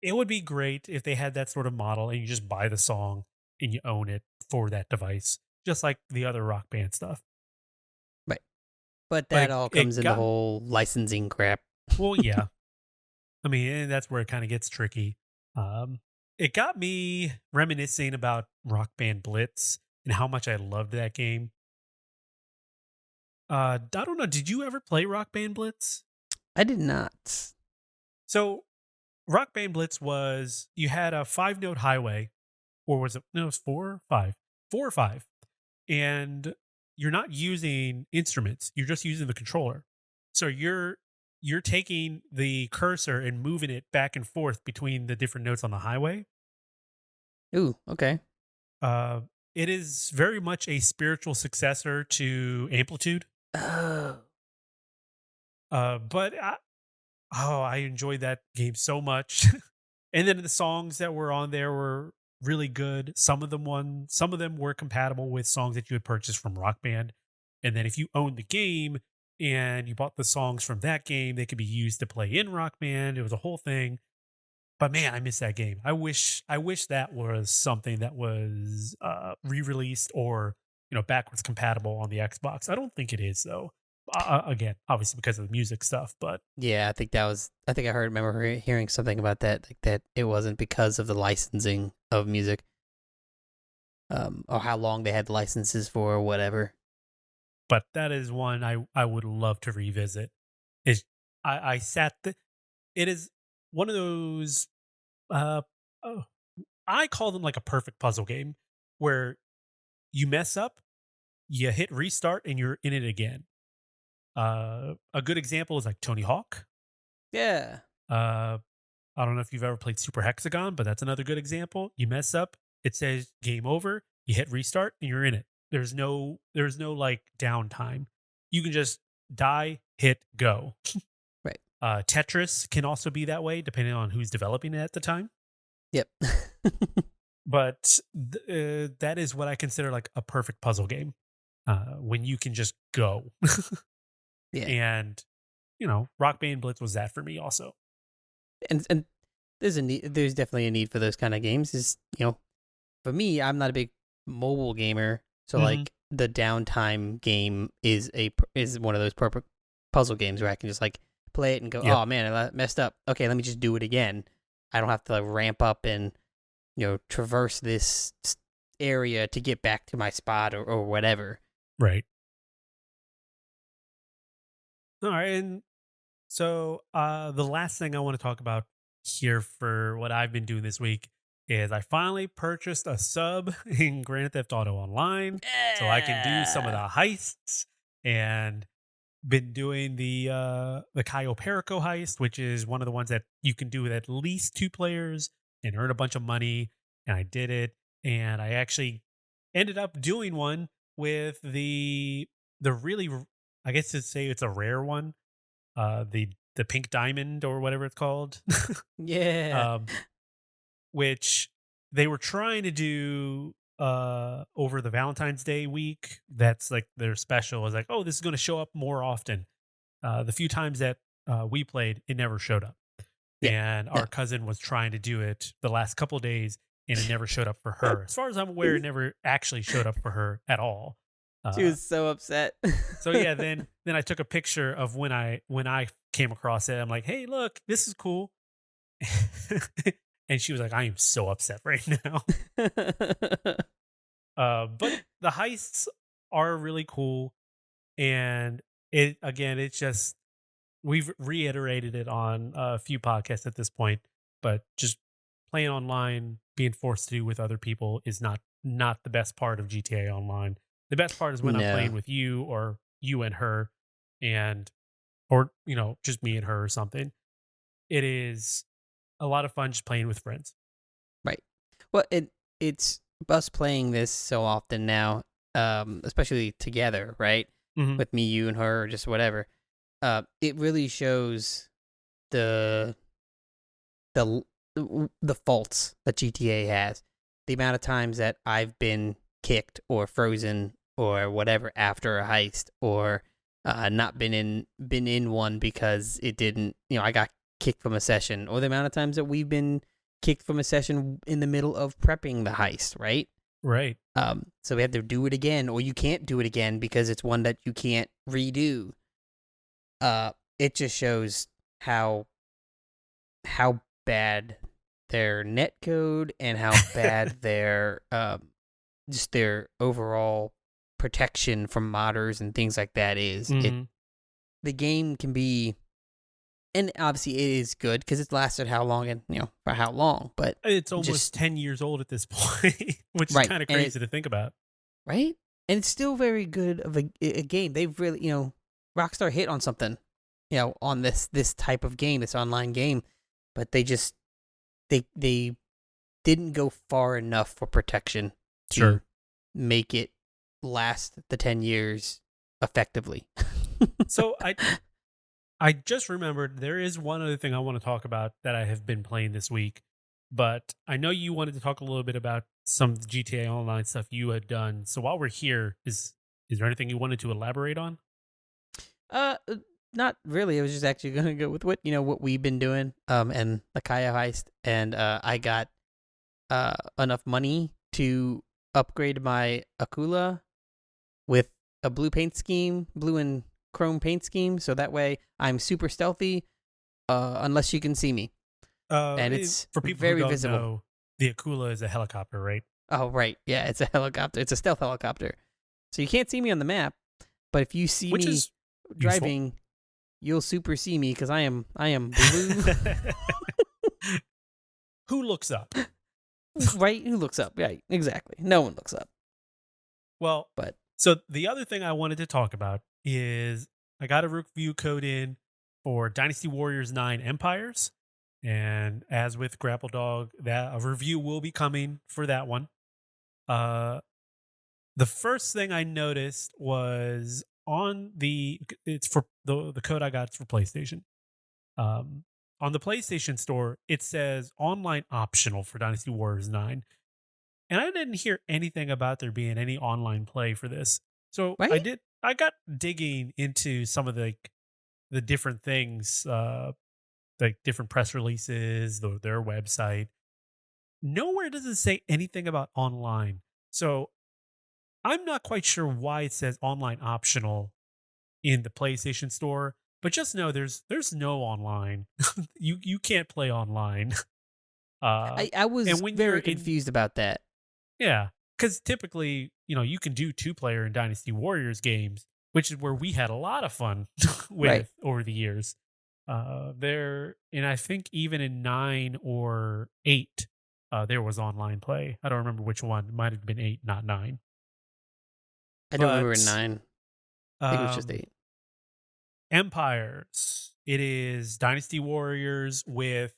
it would be great if they had that sort of model and you just buy the song and you own it for that device, just like the other Rock Band stuff. Right. But But that all comes in the got, whole licensing crap. well, yeah. I mean, and that's where it kind of gets tricky. It got me reminiscing about Rock Band Blitz and how much I loved that game. I don't know. Did you ever play Rock Band Blitz? I did not. So, Rock Band Blitz was you had a 5-note highway, or was it? No, it was 4 or 5, and you're not using instruments. You're just using the controller. So you're taking the cursor and moving it back and forth between the different notes on the highway. Ooh, okay. It is very much a spiritual successor to Amplitude. Oh. But I enjoyed that game so much. And then the songs that were on there were really good. Some of them were compatible with songs that you had purchased from Rock Band. And then if you owned the game and you bought the songs from that game, they could be used to play in Rock Band. It was a whole thing. But man, I miss that game. I wish that was something that was re-released or backwards compatible on the Xbox. I don't think it is though. Again, obviously because of the music stuff, but Yeah, I think I remember hearing something about that, like that it wasn't because of the licensing of music, or how long they had the licenses for or whatever. but that is one I would love to revisit. Is I sat it is one of those oh, I call them like a perfect puzzle game where you mess up, you hit restart and you're in it again. A good example is like Tony Hawk. Yeah. Uh I don't know if you've ever played Super Hexagon, but that's another good example. You mess up, it says game over, you hit restart and you're in it. There's no like downtime. You can just die, hit, go. Right. Tetris can also be that way depending on who's developing it at the time. Yep. But that is what I consider like a perfect puzzle game. When you can just go. Yeah. And Rock Band Blitz was that for me also. And there's definitely a need for those kind of games. Is for me, I'm not a big mobile gamer, so like the downtime game is one of those perfect puzzle games where I can just like play it and go, Yep. oh man, I messed up. Okay, let me just do it again. I don't have to like ramp up and traverse this area to get back to my spot or whatever. Right. All right, and so the last thing I want to talk about here for what I've been doing this week is I finally purchased a sub in Grand Theft Auto Online, so I can do some of the heists, and been doing the Cayo Perico heist, which is one of the ones that you can do with at least 2 players and earn a bunch of money. And I did it, and I actually ended up doing one with the really, I guess to say it's a rare one, the pink diamond or whatever it's called. Yeah. Which they were trying to do over the Valentine's Day week. That's like their special was like, oh, this is going to show up more often. The few times that we played, it never showed up. Yeah. And our cousin was trying to do it the last couple of days, and it never showed up for her. As far as I'm aware, it never actually showed up for her at all. She was so upset. So yeah, then I took a picture of when I came across it. I'm like, hey, look, this is cool. And she was like, I am so upset right now. But the heists are really cool. And it's just, we've reiterated it on a few podcasts at this point, but just playing online, being forced to do with other people is not the best part of GTA Online. The best part is when I'm playing with you or you and her, or just me and her or something. It is a lot of fun just playing with friends. Right. Well, it's us playing this so often now. especially together, right? Mhm. With me, you, and her, or just whatever. It really shows the the the faults that GTA has. The amount of times that I've been kicked or frozen or whatever after a heist, or not been in one because it didn't. I got kicked from a session, or the amount of times that we've been kicked from a session in the middle of prepping the heist, right? Right. So we have to do it again, or you can't do it again because it's one that you can't redo. It just shows how bad their net code and how bad their just their overall protection from modders and things like that is. Mhm. The game can be, and obviously it is good because it's lasted how long, and for how long, but It's almost just 10 years old at this point, which is right, kind of and crazy to think about. right, and it's still very good of a game. They've really, Rockstar hit on something, on this type of game, this online game, but they just they didn't go far enough for protection to Sure. make it last the 10 years effectively. So I just remembered there is one other thing I want to talk about that I have been playing this week, but I know you wanted to talk a little bit about some of the GTA Online stuff you had done. So while we're here, is there anything you wanted to elaborate on? Uh, Not really. I was just actually gonna go with what we've been doing, and the Kaya heist, and I got enough money to upgrade my Akula with a blue and chrome paint scheme, so that way I'm super stealthy, unless you can see me, and it's For people who very don't visible. know, the Akula is a helicopter, right? Oh right, yeah, it's a helicopter. It's a stealth helicopter, so you can't see me on the map, but if you see Which me is useful. driving, you'll super see me because I am blue. Who looks up? Right? Who looks up? Right, exactly. No one looks up. Well, But so the other thing I wanted to talk about is I got a review code in for Dynasty Warriors 9 Empires. And as with Grapple Dog, that a review will be coming for that one. The first thing I noticed was it's for the code I got for PlayStation. On the PlayStation Store, it says online optional for Dynasty Warriors 9. And I didn't hear anything about there being any online play for this. So right? I got digging into some of the different things, like different press releases, their website. Nowhere does it say anything about online. So I'm not quite sure why it says online optional in the PlayStation Store, but just know there's no online. You can't play online. I was and when you're very in confused about that. Yeah, because typically, you can do 2-player in Dynasty Warriors games, which is where we had a lot of fun Right. with over the years. And I think even in 9 or 8, there was online play. I don't remember which one. It might have been 8, not 9. I don't remember in But 9. I think it was just um, 8. Empires. It is Dynasty Warriors with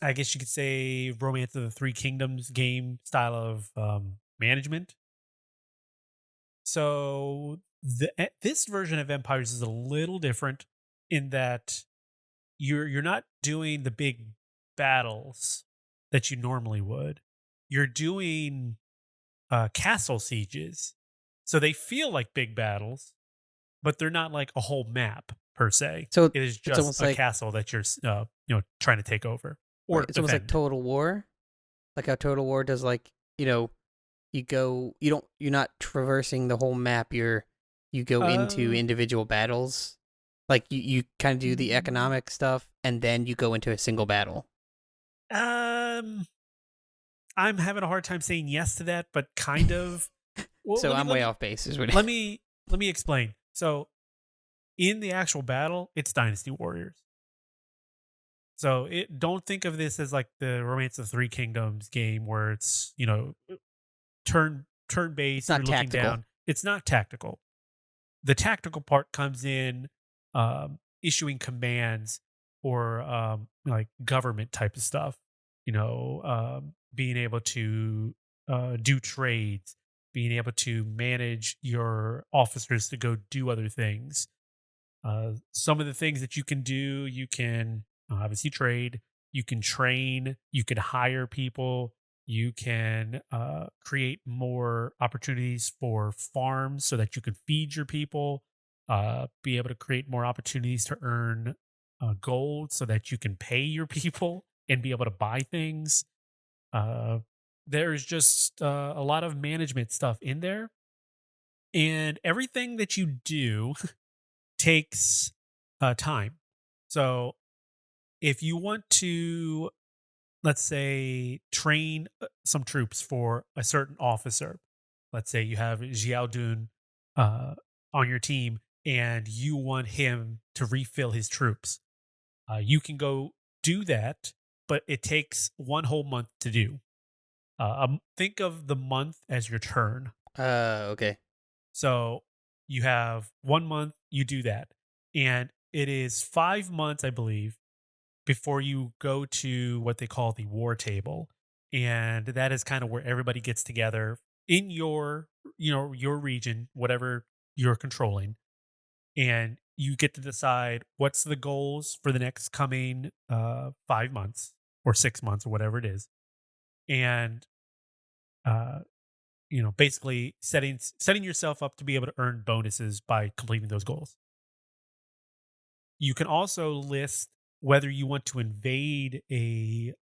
I guess you could say, Romance of the Three Kingdoms game style of management. So this version of Empires is a little different in that you're not doing the big battles that you normally would. You're doing castle sieges, so they feel like big battles, but they're not like a whole map per se. So It is it's almost just a like castle that you're trying to take over or right, it's almost like defend. Total War. Like how Total War does, like, you're not traversing the whole map. You go into Uh, individual battles. Like you kind of do the economic stuff and then you go into a single battle. um, I'm having a hard time saying yes to that, but kind of. Well, So I'm let way me off base is what let me let me explain. So, in the actual battle, it's Dynasty Warriors. So, don't think of this as like the Romance of Three Kingdoms game where it's turn it's based. You're not looking tactical. down. It's not tactical. The tactical part comes in issuing commands or like government type of stuff. Being able to do trades, being able to manage your officers to go do other things. Some of the things that you can do, you can obviously trade, you can train, you can hire people, you can create more opportunities for farms so that you can feed your people, be able to create more opportunities to earn gold so that you can pay your people and be able to buy things. Uh, there's just a lot of management stuff in there. And everything that you do takes time. So if you want to, let's say, train some troops for a certain officer, let's say you have Xiaodun on your team and you want him to refill his troops, you can go do that, but it takes one whole month to do. Think of the month as your turn. Okay. So you have 1 month, you do that. And it is 5 months, I believe, before you go to what they call the war table. And that is kind of where everybody gets together in your, your region, whatever you're controlling. And you get to decide what's the goals for the next coming 5 months or 6 months or whatever it is. And uh, basically setting yourself up to be able to earn bonuses by completing those goals. You can also list whether you want to invade a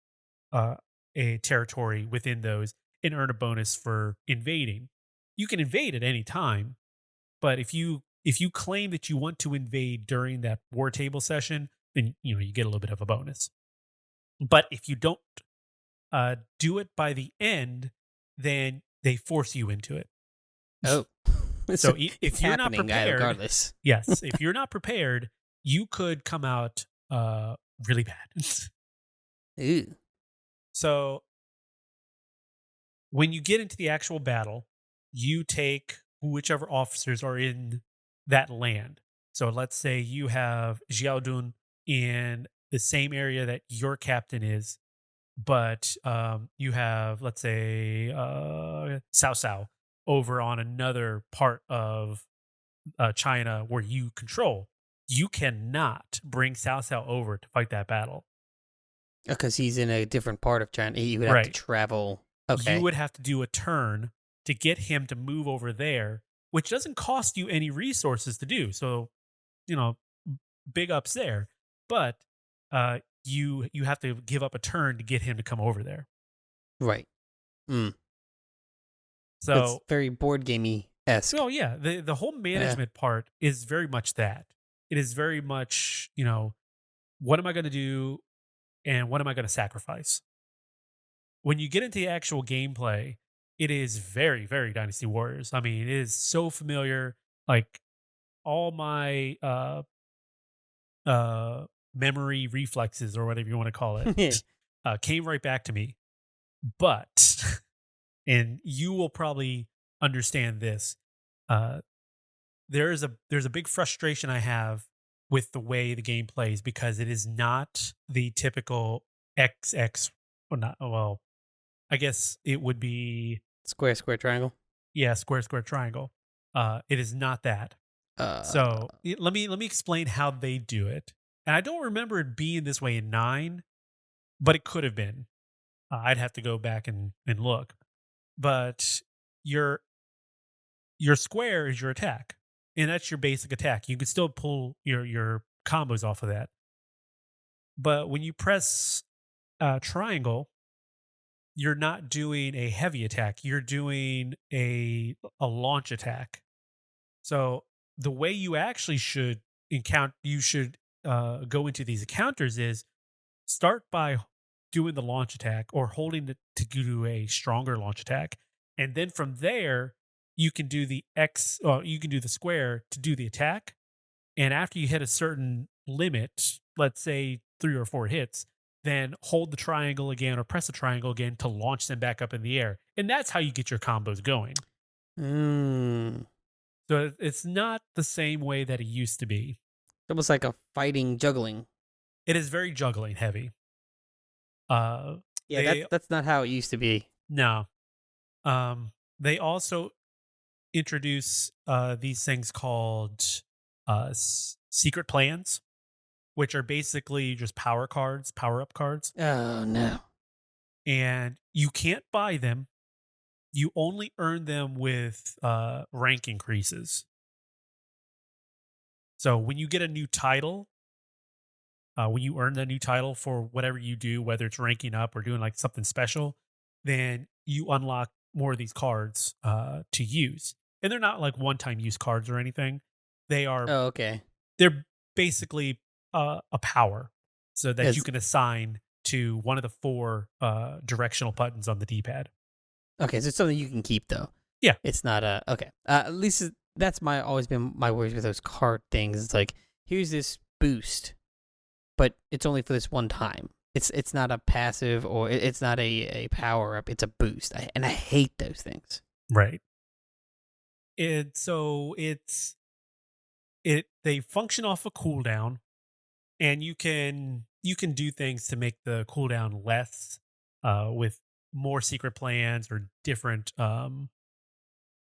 territory within those and earn a bonus for invading. You can invade at any time, but if you claim that you want to invade during that war table session, then you get a little bit of a bonus. But if you don't do it by the end, then they force you into it. Oh, so it's if you're not prepared, regardless. yes, if you're not prepared, you could come out really bad. Ooh. So when you get into the actual battle, you take whichever officers are in that land. So let's say you have Xiaodun in the same area that your captain is, but you have, let's say, Cao Cao over on another part of China where you control. You cannot bring Cao Cao over to fight that battle. Because he's in a different part of China. You would have to travel. Okay. You would have to do a turn to get him to move over there, which doesn't cost you any resources to do. So, big ups there. But you have to give up a turn to get him to come over there. Right. So it's very board gamey-esque. Oh yeah, the whole management part is very much that. It is very much, what am I going to do and what am I going to sacrifice? When you get into the actual gameplay, it is very, very Dynasty Warriors. I mean, it is so familiar. Like all my memory reflexes or whatever you want to call it came right back to me. But, and you will probably understand this, there's a big frustration I have with the way the game plays because it is not the typical XX or not. Well, I guess it would be square, triangle. Yeah, square, triangle. It is not that. So let me explain how they do it. And I don't remember it being this way in 9, but it could have been. I'd have to go back and look. But your square is your attack, and that's your basic attack. You can still pull your combos off of that. But when you press triangle, you're not doing a heavy attack. You're doing a launch attack. So the way you actually should go into these encounters is start by doing the launch attack or holding it to do a stronger launch attack, and then from there you can do the you can do the square to do the attack. And after you hit a certain limit, let's say 3 or 4 hits, then hold the triangle again or press the triangle again to launch them back up in the air. And that's how you get your combos going. So it's not the same way that it used to be. It's almost like a fighting juggling. It is very juggling heavy. That's not how it used to be. No. They also introduce these things called secret plans, which are basically just power cards, power up cards, Oh no. and you can't buy them. You only earn them with rank increases. So when you get a new title, when you earn the new title for whatever you do, whether it's ranking up or doing like something special, then you unlock more of these cards to use. And they're not like one-time use cards or anything. They are Oh, okay. they're basically a power so that you Yes. can assign to one of the 4 directional buttons on the D-pad. Okay, so it's something you can keep though. Yeah. It's not a okay. At least that's always been my worries with those card things. It's like here's this boost, but it's only for this one time. It's not a passive or it's not a power up. It's a boost, and I hate those things. Right. And so they function off a cooldown, and you can do things to make the cooldown less with more secret plans or different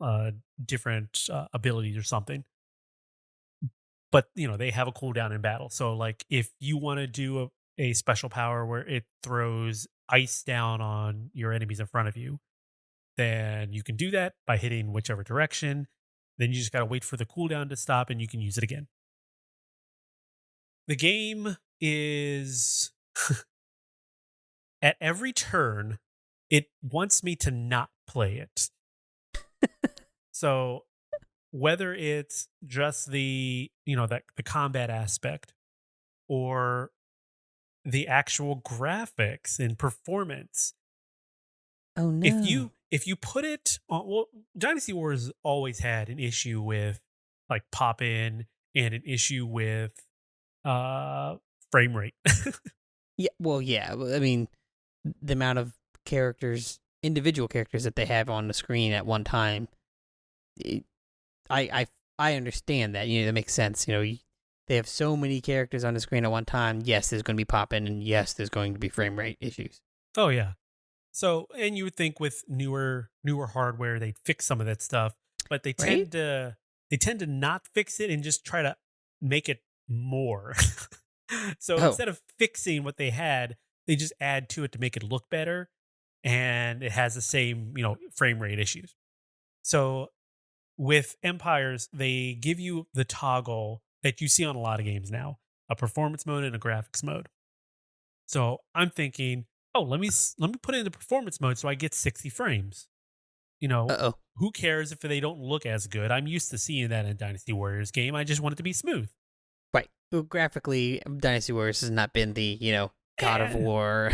abilities or something. But they have a cooldown in battle. So like if you want to do a special power where it throws ice down on your enemies in front of you, then you can do that by hitting whichever direction. Then you just got to wait for the cooldown to stop and you can use it again. The game is at every turn, it wants me to not play it. So whether it's just the combat aspect or the actual graphics and performance, Oh no. if you put it on, well, Dynasty Wars always had an issue with like pop in and an issue with frame rate. Yeah. Well, yeah. I mean, the amount of individual characters that they have on the screen at one time. I understand that. That makes sense. They have so many characters on the screen at one time. Yes, there's going to be pop-in, and yes, there's going to be frame rate issues. Oh yeah. So, and you would think with newer hardware they'd fix some of that stuff, but they tend to not fix it and just try to make it more. So Oh, instead of fixing what they had, they just add to it to make it look better, and it has the same frame rate issues. So with Empires, they give you the toggle that you see on a lot of games now, a performance mode and a graphics mode. So I'm thinking, oh, let me put it into performance mode so I get 60 frames. uh-oh. Who cares if they don't look as good? I'm used to seeing that in a Dynasty Warriors game. I just want it to be smooth. Right. Well, graphically, Dynasty Warriors has not been the, God of War.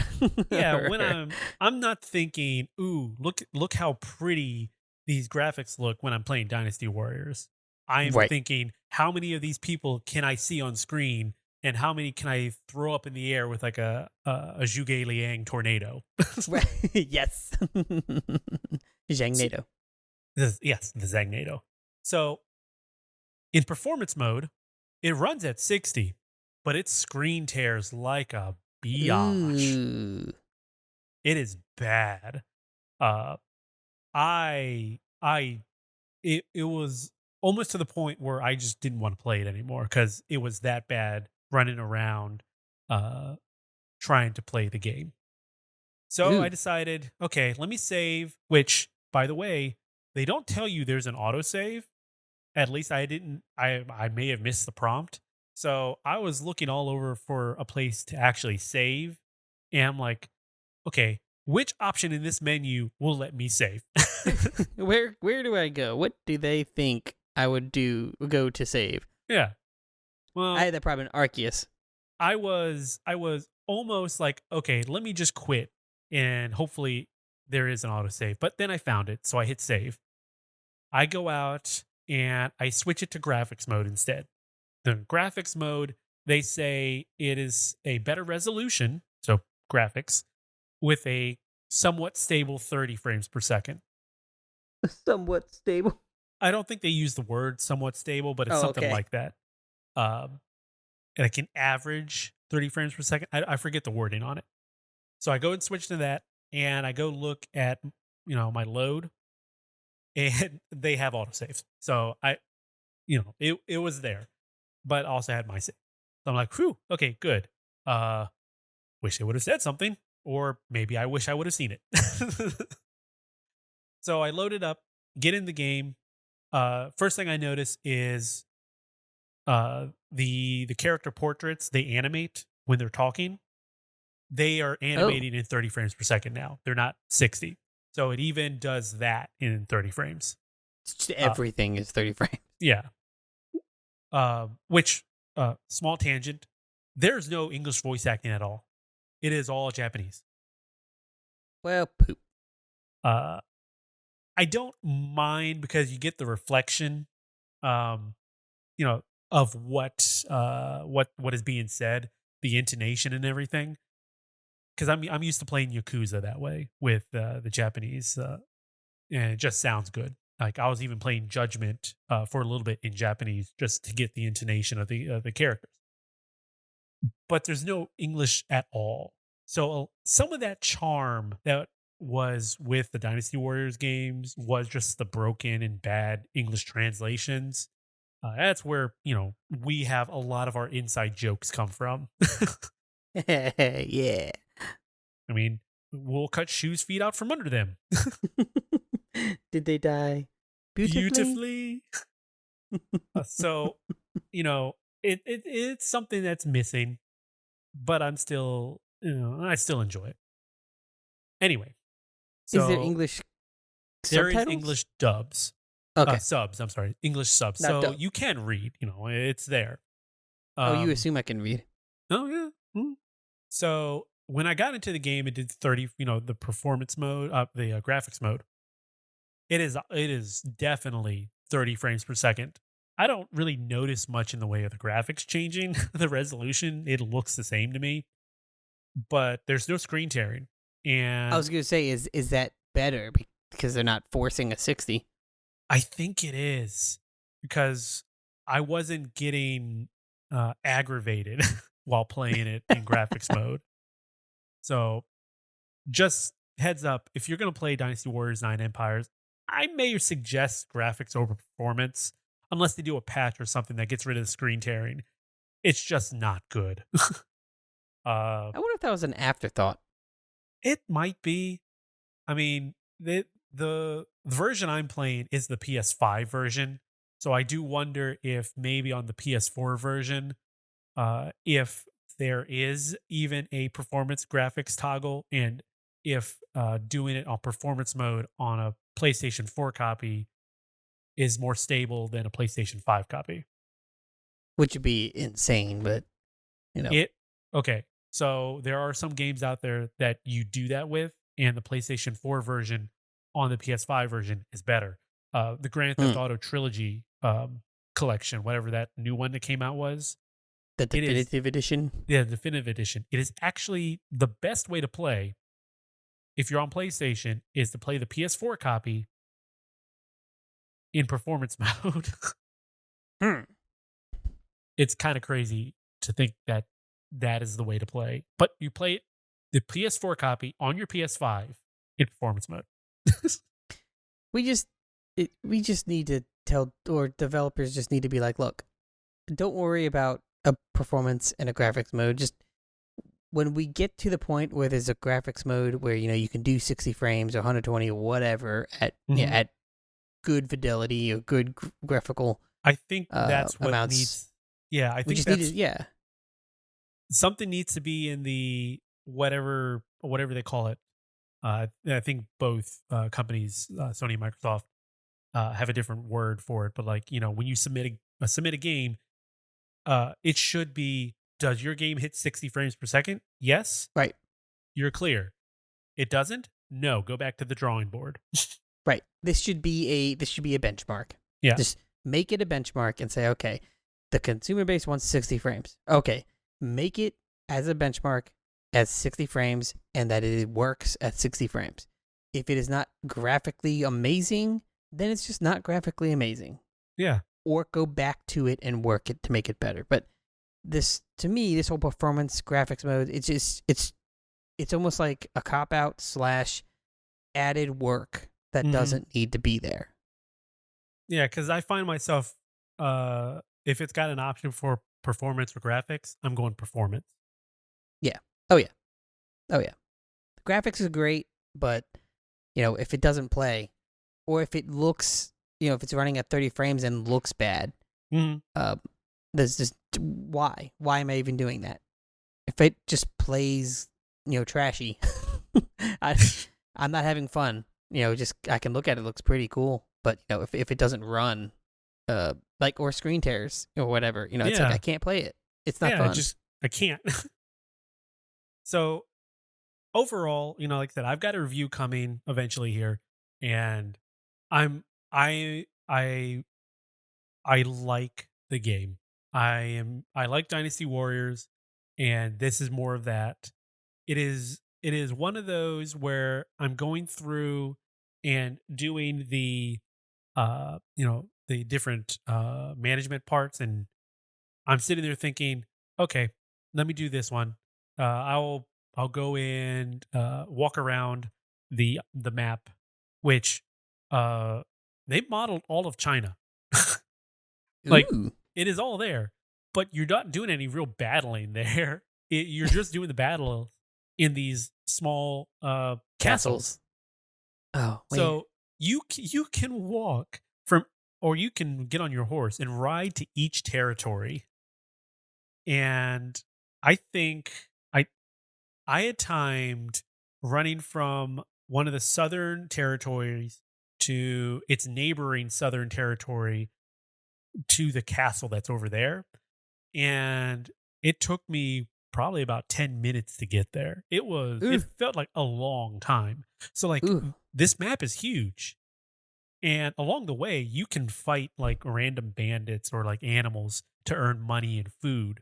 Yeah, when I'm not thinking, ooh, look how pretty these graphics look when I'm playing Dynasty Warriors. I'm Right. thinking, how many of these people can I see on screen, and how many can I throw up in the air with like a Zhuge Liang tornado? Right. Yes. Zhangnado. Yes, the Zagnado. So in performance mode, it runs at 60, but its screen tears like a biatch. Ooh. It is bad. Uh, it was almost to the point where I just didn't want to play it anymore because it was that bad running around, trying to play the game. So Ooh. I decided, okay, let me save. Which, by the way, they don't tell you there's an autosave. At least I didn't. I may have missed the prompt. So I was looking all over for a place to actually save, and I'm like, okay, which option in this menu will let me save? Where do I go? What do they think I would go to save? Yeah. Well, I had that problem in Arceus. I was almost like, okay, let me just quit and hopefully there is an autosave. But then I found it, so I hit save. I go out and I switch it to graphics mode instead. The graphics mode, they say it is a better resolution, so graphics, with a somewhat stable 30 frames per second. Somewhat stable. I don't think they use the word somewhat stable, but it's Oh, something okay. like that. And I can average 30 frames per second. I forget the wording on it. So I go and switch to that, and I go look at my load, and they have autosaves. So it was there, but also had my save. So I'm like, whew, okay, good. Wish they would have said something, or maybe I wish I would have seen it. So I loaded up, get in the game. First thing I notice is the character portraits they animate when they're talking. They are animating in 30 frames per second now. They're not 60. So it even does that in 30 frames. Everything is 30 frames. Yeah. Which, small tangent, there's no English voice acting at all. It is all Japanese. Well, poop. I don't mind because you get the reflection, of what is being said, the intonation and everything. Because I'm used to playing Yakuza that way with the Japanese, and it just sounds good. Like I was even playing Judgment for a little bit in Japanese just to get the intonation of the characters. But there's no English at all. So some of that charm that was with the Dynasty Warriors games was just the broken and bad English translations. That's where, we have a lot of our inside jokes come from. Yeah. I mean, we'll cut Shoe's feet out from under them. Did they die beautifully? So, it's something that's missing, but I'm still, I still enjoy it. Anyway. So is there English there subtitles? is English dubs. Okay. Subs, I'm sorry. English subs. Not so dub. you can read, it's there. You assume I can read. Oh, yeah. So when I got into the game, it did 30, the performance mode, the graphics mode. It is definitely 30 frames per second. I don't really notice much in the way of the graphics changing. The resolution, it looks the same to me. But there's no screen tearing. And I was going to say, is that better because they're not forcing a 60? I think it is because I wasn't getting aggravated while playing it in graphics mode. So just heads up, if you're going to play Dynasty Warriors 9 Empires, I may suggest graphics over performance unless they do a patch or something that gets rid of the screen tearing. It's just not good. I wonder if that was an afterthought. It might be. I mean, the version I'm playing is the PS5 version. So I do wonder if maybe on the PS4 version, if there is even a performance graphics toggle, and if doing it on performance mode on a PlayStation 4 copy is more stable than a PlayStation 5 copy. Which would be insane, but Okay. So there are some games out there that you do that with, and the PlayStation 4 version on the PS5 version is better. The Grand Theft Auto Trilogy collection, whatever that new one that came out was. The definitive edition? Yeah, the definitive edition. It is actually the best way to play if you're on PlayStation is to play the PS4 copy in performance mode. It's kind of crazy to think that is the way to play. But you play it, the PS4 copy on your PS5 in performance mode. We just need to tell, or developers just need to be like, look, don't worry about a performance and a graphics mode. Just when we get to the point where there's a graphics mode where you can do 60 frames or 120 or whatever at at good fidelity or good graphical, I think that's what amounts. needs. Yeah, I think something needs to be in the whatever they call it. I think both companies, Sony and Microsoft, have a different word for it. But when you submit a game, it should be, does your game hit 60 frames per second? Yes. Right. You're clear. It doesn't? No. Go back to the drawing board. Right. This should be a benchmark. Yeah. Just make it a benchmark and say, okay, the consumer base wants 60 frames. Okay. Make it as a benchmark at 60 frames and that it works at 60 frames. If it is not graphically amazing, then it's just not graphically amazing. Yeah. Or go back to it and work it to make it better. But this, to me, this whole performance graphics mode, it's almost like a cop-out / added work that doesn't need to be there. Yeah, because I find myself, if it's got an option for performance or graphics, I'm going performance. Yeah. Oh yeah. Oh yeah. The graphics is great, but if it doesn't play, or if it looks, if it's running at 30 frames and looks bad, Mhm. there's just why? Why am I even doing that? If it just plays, trashy, I, I'm not having fun. Just I can look at it, looks pretty cool, but if it doesn't run, or screen tears or whatever, it's like Yeah. I can't play it. It's not Yeah, fun. I can't. So, overall, like I said, I've got a review coming eventually here, and I'm I I like the game. I like Dynasty Warriors, and this is more of that. It is one of those where I'm going through and doing the different management parts, and I'm sitting there thinking, okay, let me do this one. I'll go and walk around the map, which they modeled all of China. Like, Ooh, it is all there, but you're not doing any real battling there. You're just doing the battle in these small castles. castles. Oh wait. So you can walk from, or you can get on your horse and ride to each territory. And I think I had timed running from one of the southern territories to its neighboring southern territory to the castle that's over there. And it took me probably about 10 minutes to get there. It Ooh, felt like a long time. So like ooh. this map is huge. And along the way, you can fight like random bandits or like animals to earn money and food.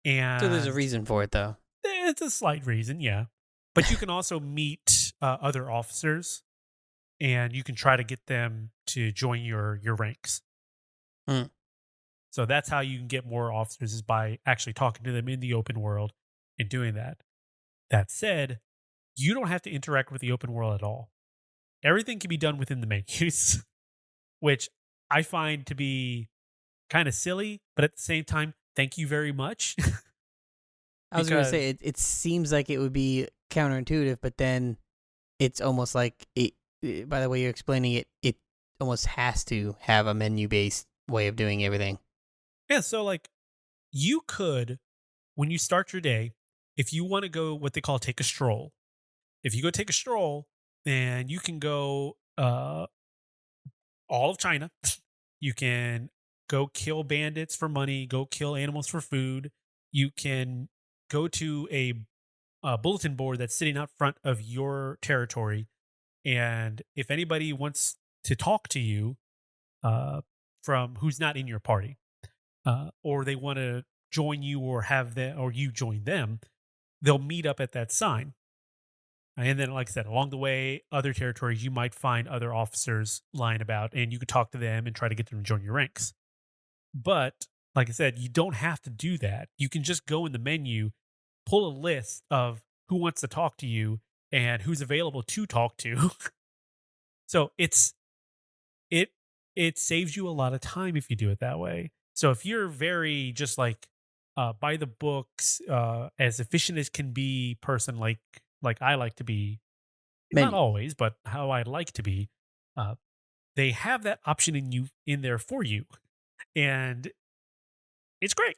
So there's a And reason for it, though. it's a slight reason, yeah. But you can also meet other officers, and you can try to get them to join your ranks. Hmm. So that's how you can get more officers, is by actually talking to them in the open world and doing that. That said, you don't have to interact with the open world at all. Everything can be done within the menus, which I find to be kind of silly, but at the same time, thank you very much. I was going to Because say it seems like it would be counterintuitive, but then it's almost like by the way you're explaining it, it almost has to have a menu-based way of doing everything. yeah, so like you could, when you start your day, if you want to go what they call take a stroll, if you go take a stroll, then you can go all of China. You can go kill bandits for money, go kill animals for food. You can go to a bulletin board that's sitting out front of your territory. And if anybody wants to talk to you from who's not in your party, or they want to join you or have them, or you join them, they'll meet up at that sign. And then, like I said, along the way, other territories, you might find other officers lying about, and you could talk to them and try to get them to join your ranks. But like I said, you don't have to do that. You can just go in the menu, pull a list of who wants to talk to you and who's available to talk to. So it it saves you a lot of time if you do it that way. So if you're very just like by the books, as efficient as can be person, like I like to be, not Menu. always, but how I like to be, uh, they have that option in there for you, and it's great.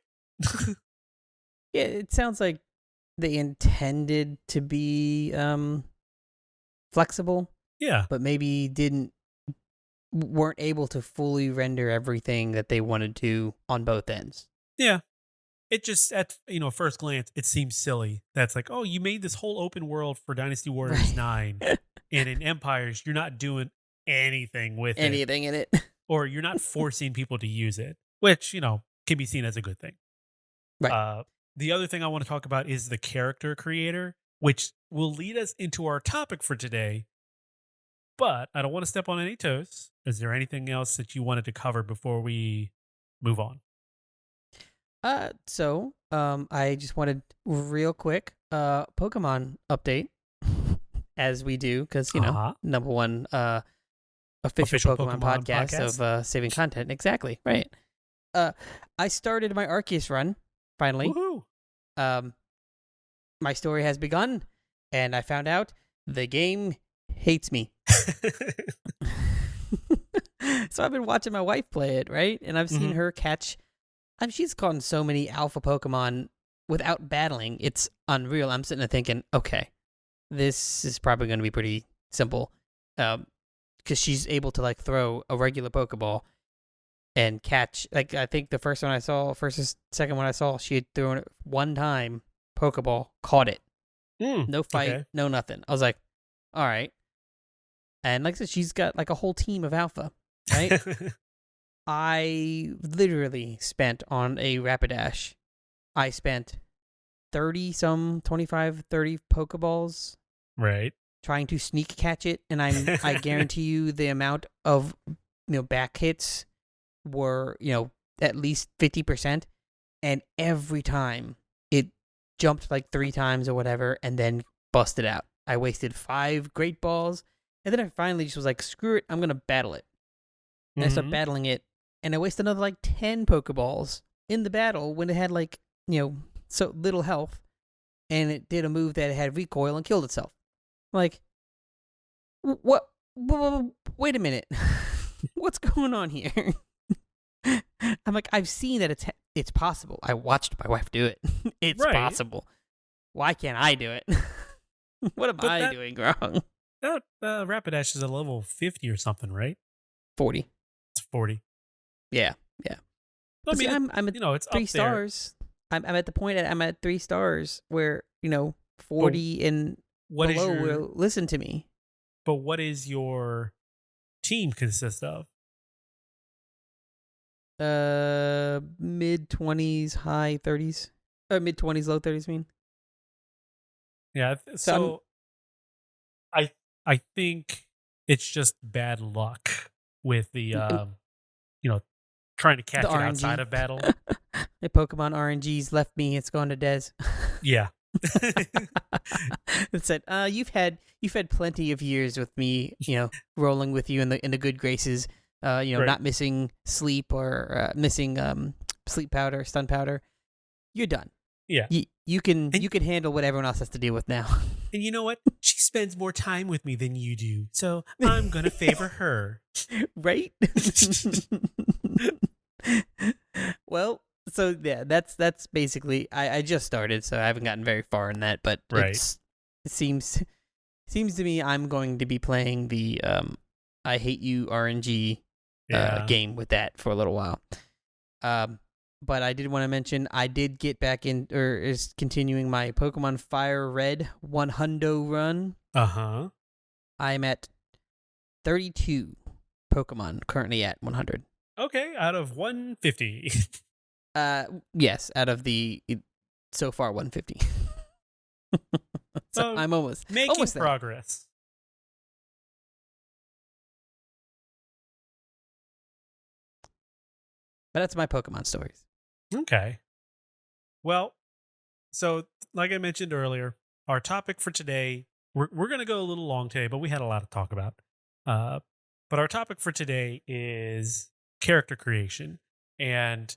Yeah, it sounds like they intended to be flexible, Yeah, but maybe weren't able to fully render everything that they wanted to on both ends. yeah. It just at first glance it seems silly. That's like, oh, you made this whole open world for Dynasty Warriors Right. 9, and in Empires you're not doing anything with it, Anything in it. or you're not forcing people to use it, which can be seen as a good thing. Right. The other thing I want to talk about is the character creator, which will lead us into our topic for today. But I don't want to step on any toes. Is there anything else that you wanted to cover before we move on? I just wanted real quick, Pokemon update, as we do, because Uh huh. number one, official Pokemon podcast of saving content. Exactly, right. I started my Arceus run, finally. Woohoo! My story has begun, and I found out the game hates me. So I've been watching my wife play it, right? And I've seen her catch... she's caught so many alpha Pokemon without battling. It's unreal. I'm sitting there thinking, okay, this is probably going to be pretty simple. Because she's able to, like, throw a regular Pokeball and catch... Like, I think the first or second one I saw, she had thrown it one time, Pokeball, caught it. No fight, no nothing. I was like, all right. And like I said, she's got, like, a whole team of alpha, right? I literally spent on a Rapidash. I spent 25, 30 Pokeballs. Right. Trying to sneak catch it, and I guarantee you the amount of back hits were at least 50%, and every time it jumped like 3 times or whatever, and then busted out. I wasted 5 Great Balls, and then I finally just was like, screw it, I'm gonna battle it. And I started battling it, and I wasted another like 10 Pokeballs in the battle when it had like so little health, and it did a move that had recoil and killed itself. Like, what? Wait a minute. What's going on here? I'm like, I've seen that it's possible. I watched my wife do it. It's possible. Why can't I do it? What am I doing wrong? That Rapidash is a level 50 or something, right? 40. It's 40. Yeah. I mean, I'm at it's 3 up stars. I'm at the point I'm at 3 stars where 40 and below will listen to me. But what is your team consist of? Mid 20s, high 30s, or mid 20s, low 30s. I mean, yeah. So I think it's just bad luck with the trying to catch it outside of battle. The Pokemon RNG's left me. It's gone to Dez. Yeah. It said, you've had plenty of years with me, rolling with you in the good graces, not missing sleep or missing sleep powder, stun powder. You're done. Yeah. You can handle what everyone else has to deal with now. And you know what? She spends more time with me than you do, so I'm gonna favor her. Right? Well, so yeah, that's basically. I just started, so I haven't gotten very far in that. But it seems to me I'm going to be playing the I Hate You RNG game with that for a little while. But I did want to mention I did get back in, or is continuing my Pokemon Fire Red 100 run. I'm at 32 Pokemon currently at 100. Okay, out of 150. Yes, out of the so far 150. So I'm almost making progress. But that's my Pokemon stories. Okay. Well, so like I mentioned earlier, our topic for today, we're going to go a little long today, but we had a lot to talk about. But our topic for today is character creation. And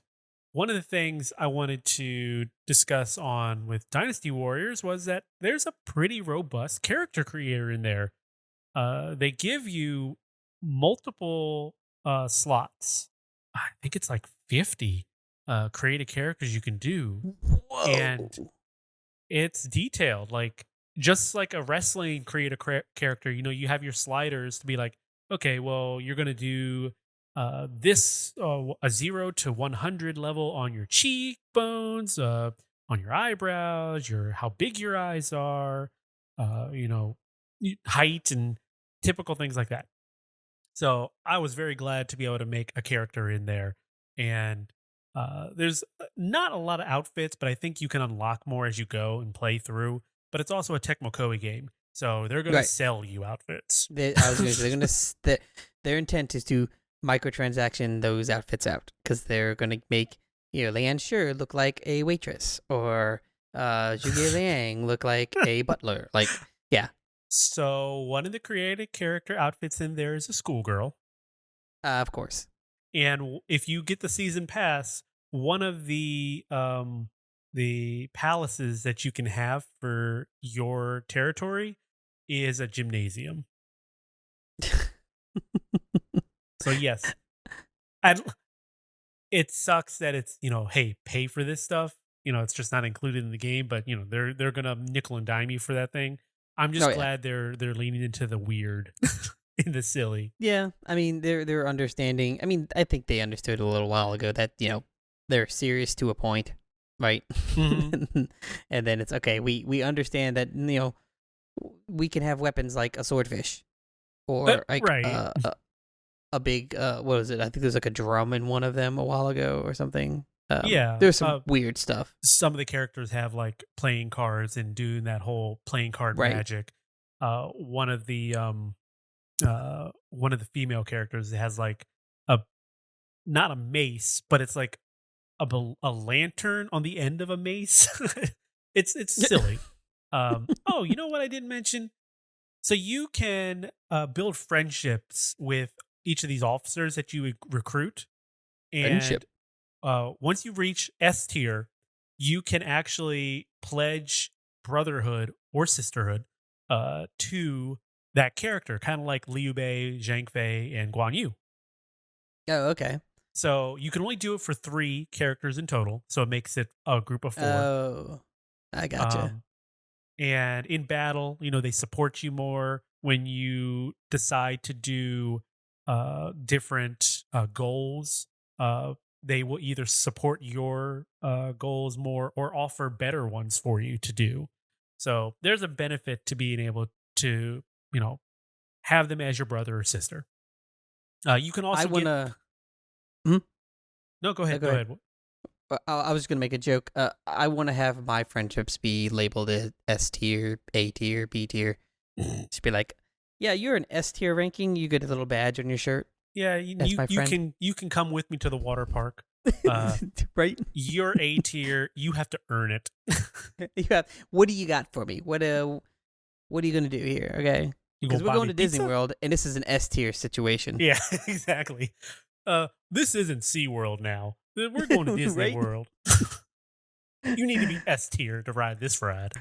one of the things I wanted to discuss on with Dynasty Warriors was that there's a pretty robust character creator in there. They give you multiple slots. I think it's like 50 creative characters you can do. Whoa. And it's detailed. Like, just like a wrestling creative character, you have your sliders to be like, okay, well, you're going to do this a 0 to 100 level on your cheekbones, on your eyebrows, how big your eyes are, height and typical things like that. So I was very glad to be able to make a character in there. And there's not a lot of outfits, but I think you can unlock more as you go and play through. But it's also a Tecmo Koei game, so they're going to sell you outfits. I was going to say, they're going to. Their intent is to microtransaction those outfits out, because they're going to make Leanne Sure look like a waitress, or Zhuge Liang look like a butler. Like, yeah. So one of the created character outfits in there is a schoolgirl. Of course. And if you get the season pass, one of the palaces that you can have for your territory is a gymnasium. So yes, I it sucks that it's, hey, pay for this stuff. It's just not included in the game, but they're gonna nickel and dime you for that thing. I'm Oh just yeah. glad they're leaning into the weird in the silly. Yeah, I mean they're understanding. I mean, I think they understood a little while ago that they're serious to a point, right? Mhm. And then it's okay. We understand that we can have weapons like a swordfish or like Right. a big what was it? I think there's like a drum in one of them a while ago or something. Yeah. There's some weird stuff, Some of the characters have like playing cards and doing that whole playing card right? magic. One of the female characters has like a not a mace, but it's like a lantern on the end of a mace. It's silly. Oh, you know what I didn't mention? So you can build friendships with each of these officers that you recruit, and Friendship. once you reach S tier, you can actually pledge brotherhood or sisterhood to that character, kind of like Liu Bei, Zhang Fei, and Guan Yu. Oh, okay. So you can only do it for 3 characters in total, so it makes it a group of 4. Oh, I gotcha. Um, and in battle, they support you more when you decide to do different goals. They will either support your goals more or offer better ones for you to do. So there's a benefit to being able to, have them as your brother or sister. You can I also get. wanna. Hmm? No, go ahead. Go Go ahead. ahead. I was just gonna make a joke. I want to have my friendships be labeled as S tier, A tier, B tier. Just be like, yeah, you're an S tier ranking. You get a little badge on your shirt. Yeah, That's my friend. you can come with me to the water park. Uh, Right? you're A tier. You have to earn it. You have. What do you got for me? What are you gonna do here? Okay, You because gonna we're buy going me to Disney pizza? World, and this is an S tier situation. Yeah, exactly. This isn't SeaWorld now. We're going to Disney Right? World. You need to be S tier to ride this ride.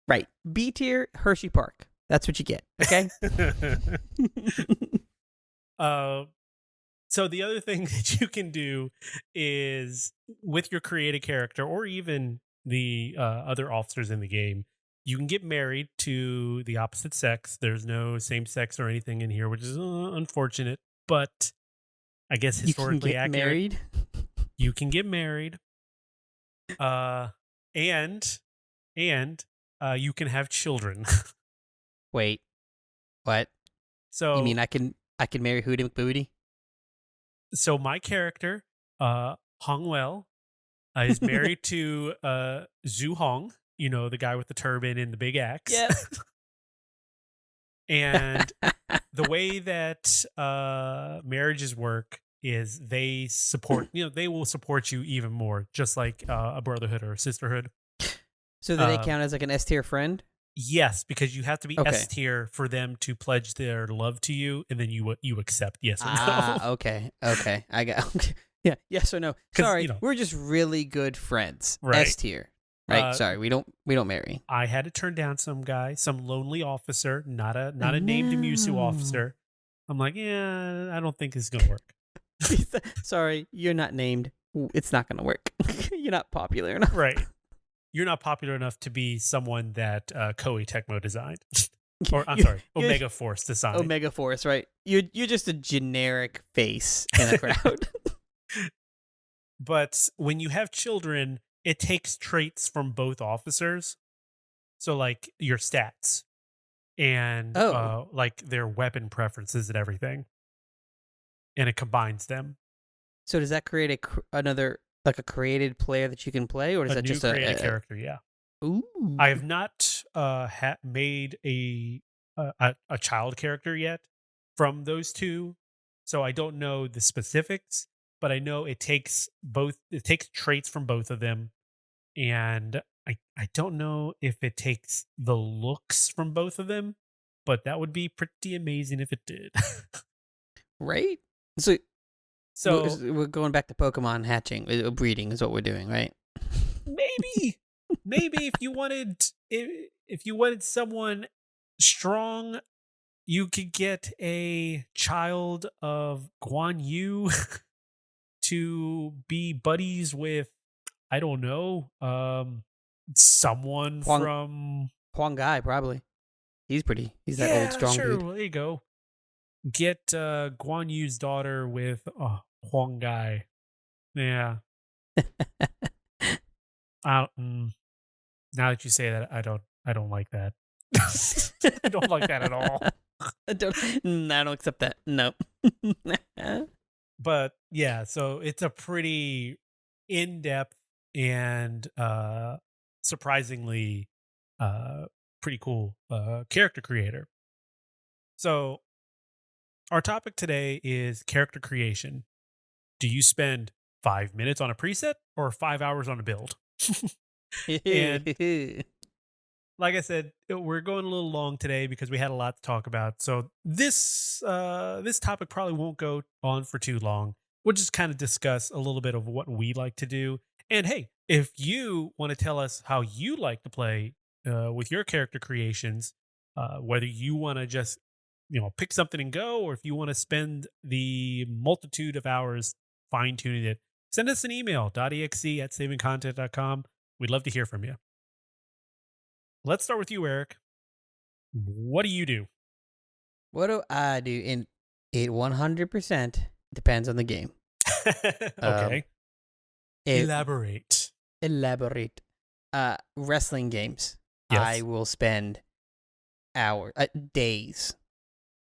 Right. B tier, Hershey Park. That's what you get. Okay. uh, so the other thing that you can do is with your created character or even the other officers in the game, you can get married to the opposite sex. There's no same sex or anything in here, which is unfortunate, but I guess You can historically get accurate. married. You can get married. And you can have children. Wait. What? So You mean I can marry Hootie McBooty? so my character, Hong Well, is married to Zhu Hong, the guy with the turban and the big axe. Yeah. And the way that marriages work is they support, they will support you even more, just like a brotherhood or a sisterhood. So do they count as like an S tier friend? Yes, because you have to be Okay. S tier for them to pledge their love to you, and then you accept yes or no. Okay. I got. Yeah. Yes or no? 'Cause, Sorry, we're just really good friends. Right. S tier. Right. Sorry, we don't marry. I had to turn down some guy, some lonely officer, not a named Musu officer. I'm like, yeah, I don't think this is gonna work. Sorry, you're not named. It's not gonna work. You're not popular enough. Right. You're not popular enough to be someone that Koei Tecmo designed. Or I'm sorry, Omega Force designed. Omega Force, right? You're just a generic face in a crowd. But when you have children, it takes traits from both officers. So like your stats and like their weapon preferences and everything. And it combines them. So does that create another like a created player that you can play, or is that new just created character? Yeah. Ooh. I have not made a child character yet from those two, so I don't know the specifics. But I know it takes traits from both of them, and I don't know if it takes the looks from both of them. but that would be pretty amazing if it did. Right? So So we're going back to Pokemon hatching, breeding is what we're doing, right? maybe if you wanted someone strong, you could get a child of Guan Yu to be buddies with, I don't know, someone from Huang Gai, probably. He's that old strong sure. dude. Well, there you go. Get Guan Yu's daughter with Huang Gai. Yeah. Now that you say that, I don't like that. I don't like that at all. I don't accept that. No. But yeah, so it's a pretty in-depth and surprisingly pretty cool character creator. So our topic today is character creation. Do you spend 5 minutes on a preset or 5 hours on a build? And like I said, we're going a little long today because we had a lot to talk about. So this topic probably won't go on for too long. We'll just kind of discuss a little bit of what we like to do. And hey, if you want to tell us how you like to play with your character creations, whether you want to just pick something and go, or if you want to spend the multitude of hours fine tuning it, send us an email, dotEXE@savingcontent.com. We'd love to hear from you. Let's start with you, Eric. What do you do? What do I do? And it 100% depends on the game. Okay. Elaborate. Wrestling games. Yes. I will spend days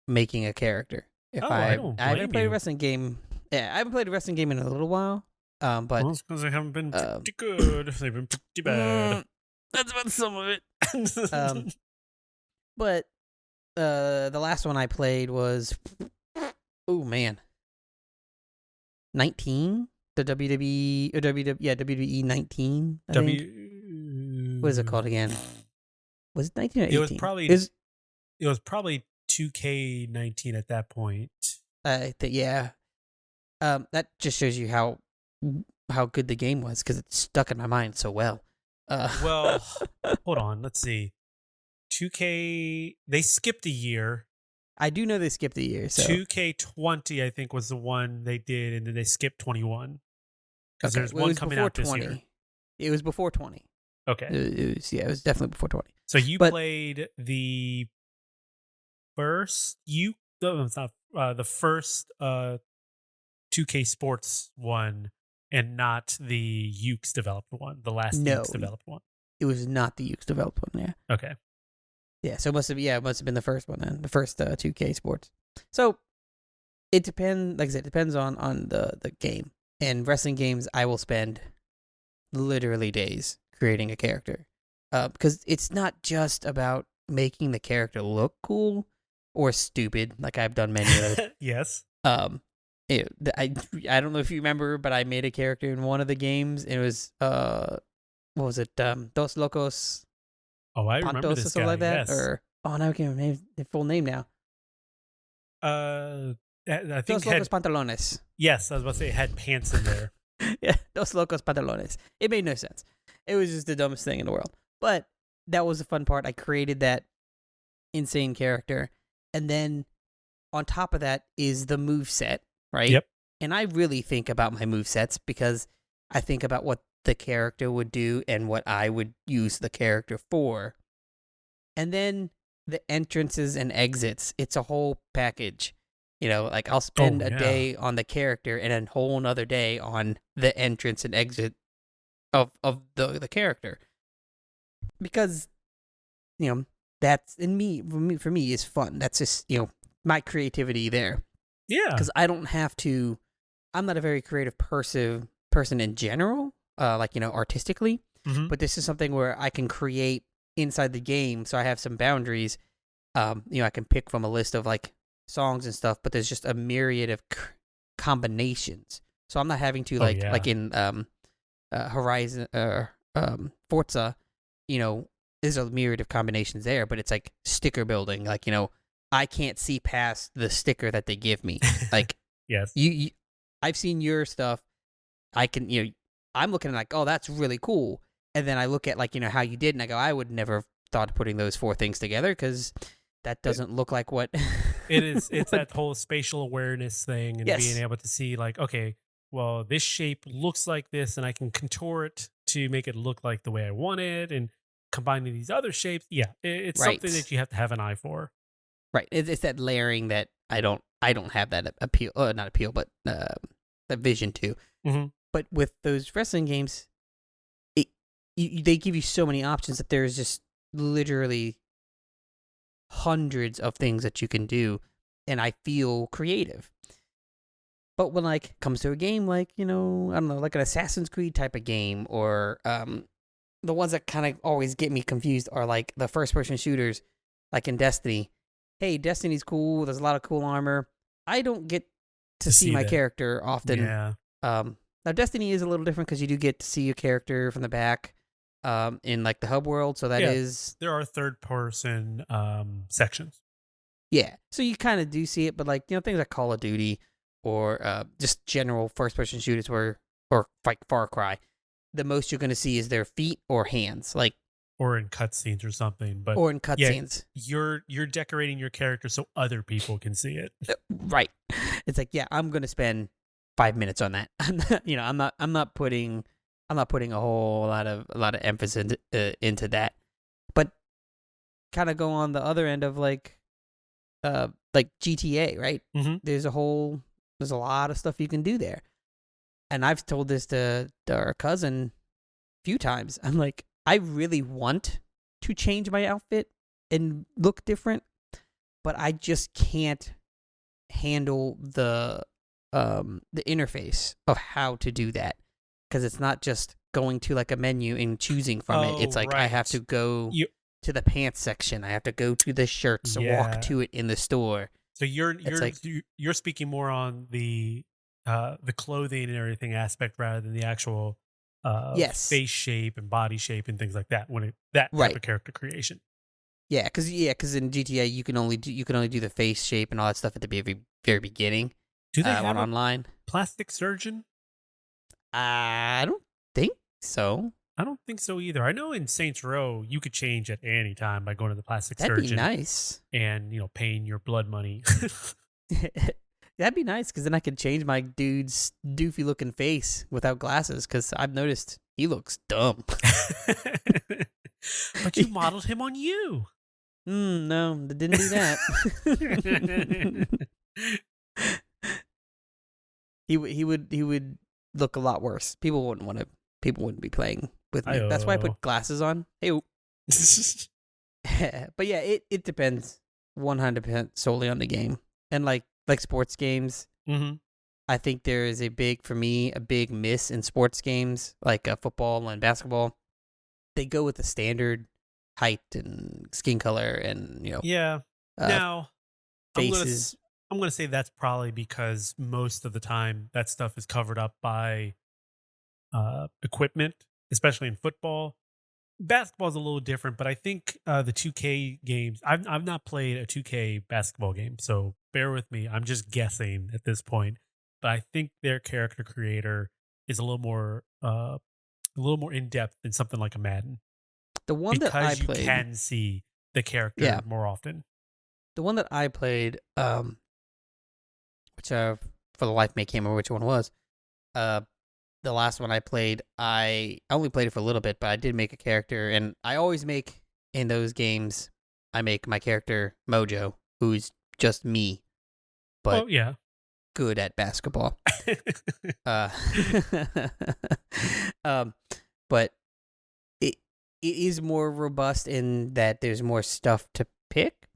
making a character. If I haven't played a wrestling game. Yeah, I haven't played a wrestling game in a little while. But it's because they haven't been pretty good. They've been pretty bad. That's about some of it. But the last one I played was 19, the WWE 19. What is it called again? Was it 19 or 18? It was probably 2K19 at that point. Yeah. That just shows you how good the game was because it stuck in my mind so well. Well, hold on. Let's see. 2K, they skipped a year. I do know they skipped a year. So 2K20, I think, was the one they did, and then they skipped 21. Because there's one coming out this year. It was before 20. Okay. It was definitely before 20. So you played the first the first 2K Sports one, and not the Ukes developed one, the last Ukes developed one. It was not the Ukes developed one, yeah. Okay. Yeah, so it must have been the first one then, the first 2K Sports. So it depends, like I said, it depends on the game. And wrestling games, I will spend literally days creating a character. Because it's not just about making the character look cool or stupid, like I've done many of those. Yes. I don't know if you remember, but I made a character in one of the games. It was what was it? Dos Locos. Oh, I remember Pontos this or something guy. like that. Yes. Or now I can't remember the full name now. I think Dos Locos Pantalones. Yes, I was about to say it had pants in there. Yeah, Dos Locos Pantalones. It made no sense. It was just the dumbest thing in the world. But that was the fun part. I created that insane character, and then on top of that is the moveset. Right? Yep. And I really think about my movesets because I think about what the character would do and what I would use the character for. And then the entrances and exits, it's a whole package. Like I'll spend a day on the character and a whole another day on the entrance and exit of the character. Because, that's for me is fun. That's just, my creativity there. Yeah. Because I don't have to, I'm not a very creative person in general, artistically. Mm-hmm. But this is something where I can create inside the game. So I have some boundaries. I can pick from a list of like songs and stuff, but there's just a myriad of combinations. So I'm not having to like in Horizon, Forza, there's a myriad of combinations there, but it's like sticker building. Like, I can't see past the sticker that they give me. Like, yes. I've seen your stuff. I can, I'm looking at like, oh, that's really cool. And then I look at like, how you did, and I go, I would never have thought of putting those 4 things together because that doesn't look like what it is. It's that whole spatial awareness thing and being able to see like, okay, well, this shape looks like this, and I can contour it to make it look like the way I want it, and combining these other shapes. Yeah, it's something that you have to have an eye for. Right. It's that layering that I don't have that appeal, not appeal, but that vision to. Mm-hmm. But with those wrestling games, they give you so many options that there's just literally hundreds of things that you can do, and I feel creative. But when like comes to a game like, I don't know, like an Assassin's Creed type of game, or the ones that kind of always get me confused are like the first person shooters, like in Destiny. Hey, Destiny's cool. There's a lot of cool armor. I don't get to see my character often. Yeah. Now Destiny is a little different because you do get to see your character from the back, in like the hub world. So that is, there are third person sections. Yeah. So you kind of do see it, but like, things like Call of Duty or just general first person shooters or like Far Cry, the most you're going to see is their feet or hands, like, or in cutscenes or something. But or in cutscenes, you're decorating your character so other people can see it. Right. It's like, yeah, I'm going to spend 5 minutes on that. I'm not putting a whole lot of emphasis into that. But kind of go on the other end of like GTA, right? Mm-hmm. There's a lot of stuff you can do there. And I've told this to our cousin a few times. I'm like, I really want to change my outfit and look different, but I just can't handle the interface of how to do that, because it's not just going to like a menu and choosing from it. It's like, right. I have to go to the pants section. I have to go to the shirts and walk to it in the store. So you're speaking more on the clothing and everything aspect rather than the actual face shape and body shape and things like that. That type of character creation. Yeah, because in GTA you can only do the face shape and all that stuff at the very beginning. Do they have online plastic surgeon? I don't think so. I don't think so either. I know in Saints Row you could change at any time by going to the plastic surgeon. That'd be nice. And paying your blood money. That'd be nice, because then I could change my dude's doofy looking face without glasses, because I've noticed he looks dumb. But you modeled him on you. No, I didn't do that. He would look a lot worse. People wouldn't be playing with me. That's why I put glasses on. Hey. But yeah, it depends 100% solely on the game. And like sports games, mm-hmm. I think there is a big miss in sports games like football and basketball. They go with the standard height and skin color and now faces. I'm gonna say that's probably because most of the time that stuff is covered up by equipment, especially in football. Basketball is a little different, but I think the 2K games. I've not played a 2K basketball game, so bear with me. I'm just guessing at this point, but I think their character creator is a little more in depth than something like a Madden. The one that I played, you can see the character more often. The one that I played, which for the life may can't remember which one was. The last one I played, I only played it for a little bit, but I did make a character, and I always make in those games. I make my character Mojo, who's just me, but good at basketball. But it is more robust in that there's more stuff to pick,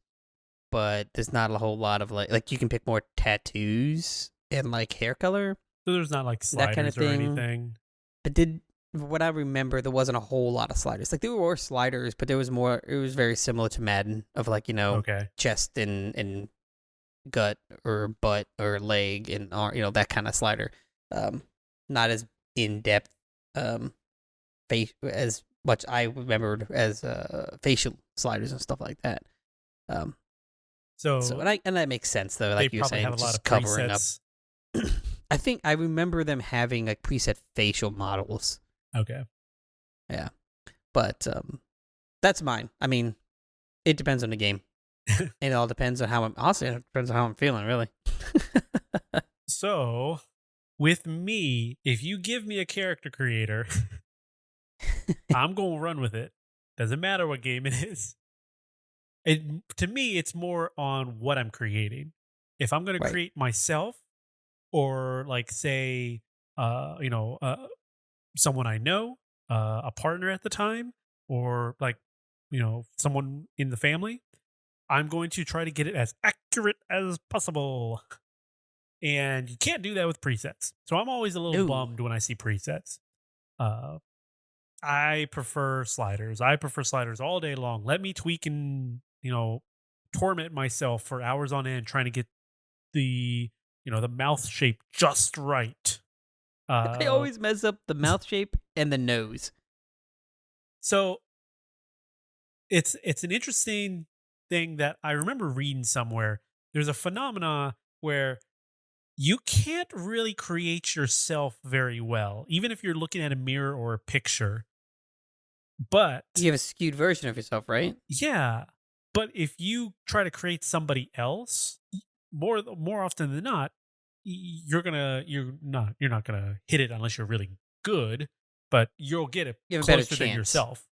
but there's not a whole lot of like you can pick more tattoos and like hair color. So there's not like sliders that kind of thing, or anything. But what I remember, there wasn't a whole lot of sliders. Like there were sliders, but there was more. It was very similar to Madden of like chest and gut or butt or leg and that kind of slider. Not as in depth face as much I remembered as facial sliders and stuff like that. So And that makes sense though, they like you were probably saying, have a lot just of covering up. presets. I think I remember them having like preset facial models. Okay. Yeah, but that's mine. I mean, it depends on the game. It all depends on how it depends on how I'm feeling, really. So, with me, if you give me a character creator, I'm going to run with it. Doesn't matter what game it is. To me, it's more on what I'm creating. If I'm going to create myself, or like say, someone I know, a partner at the time, or like, someone in the family, I'm going to try to get it as accurate as possible. And you can't do that with presets. So I'm always a little bummed when I see presets. I prefer sliders. I prefer sliders all day long. Let me tweak and, torment myself for hours on end trying to get the mouth shape just right. I always mess up the mouth shape and the nose. So it's an interesting thing that I remember reading somewhere. There's a phenomena where you can't really create yourself very well, even if you're looking at a mirror or a picture. But you have a skewed version of yourself, right? Yeah. But if you try to create somebody else, more often than not, you're not gonna hit it unless you're really good, but you'll get it closer than yourself.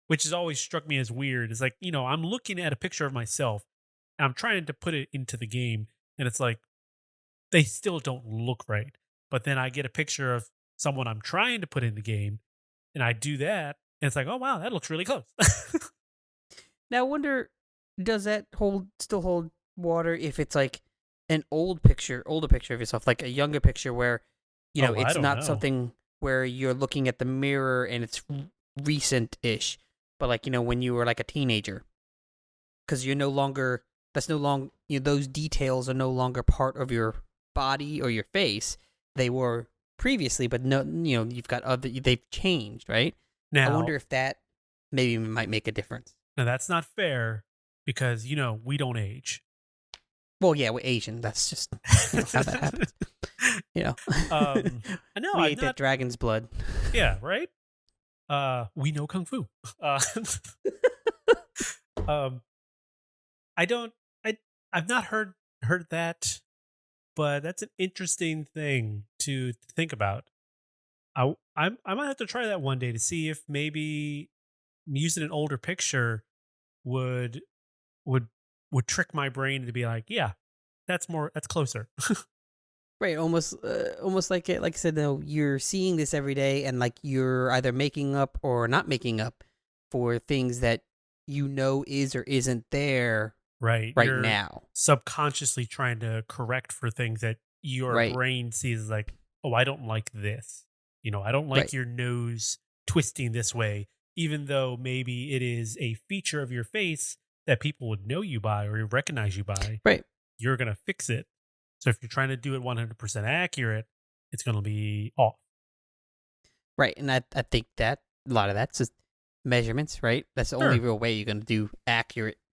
Which has always struck me as weird. It's like, I'm looking at a picture of myself and I'm trying to put it into the game, and it's like they still don't look right. But then I get a picture of someone I'm trying to put in the game, and I do that, and it's like, oh wow, that looks really close. Now I wonder, does that still hold water if it's like an older picture of yourself, like a younger picture where, it's not something where you're looking at the mirror and it's recent-ish, but like, when you were like a teenager, because you're no longer, those details are no longer part of your body or your face. They were previously, but no, you've got they've changed, right? Now, I wonder if that maybe might make a difference. Now that's not fair because, we don't age. Well, yeah, we're Asian. That's just how that happens. No, we ate that dragon's blood. Yeah, right? We know Kung Fu. I've not heard that, but that's an interesting thing to think about. I might have to try that one day to see if maybe using an older picture would trick my brain to be like, yeah, that's closer. Right, almost like it. Like I said, though, you're seeing this every day, and like you're either making up or not making up for things that is or isn't there right you're now. Subconsciously trying to correct for things that your brain sees like, oh, I don't like this. I don't like your nose twisting this way, even though maybe it is a feature of your face that people would know you by or recognize you by. Right, you're gonna fix it. So if you're trying to do it 100% accurate, it's going to be off. Right, and I think that a lot of that's just measurements, right? That's the only real way you're going to do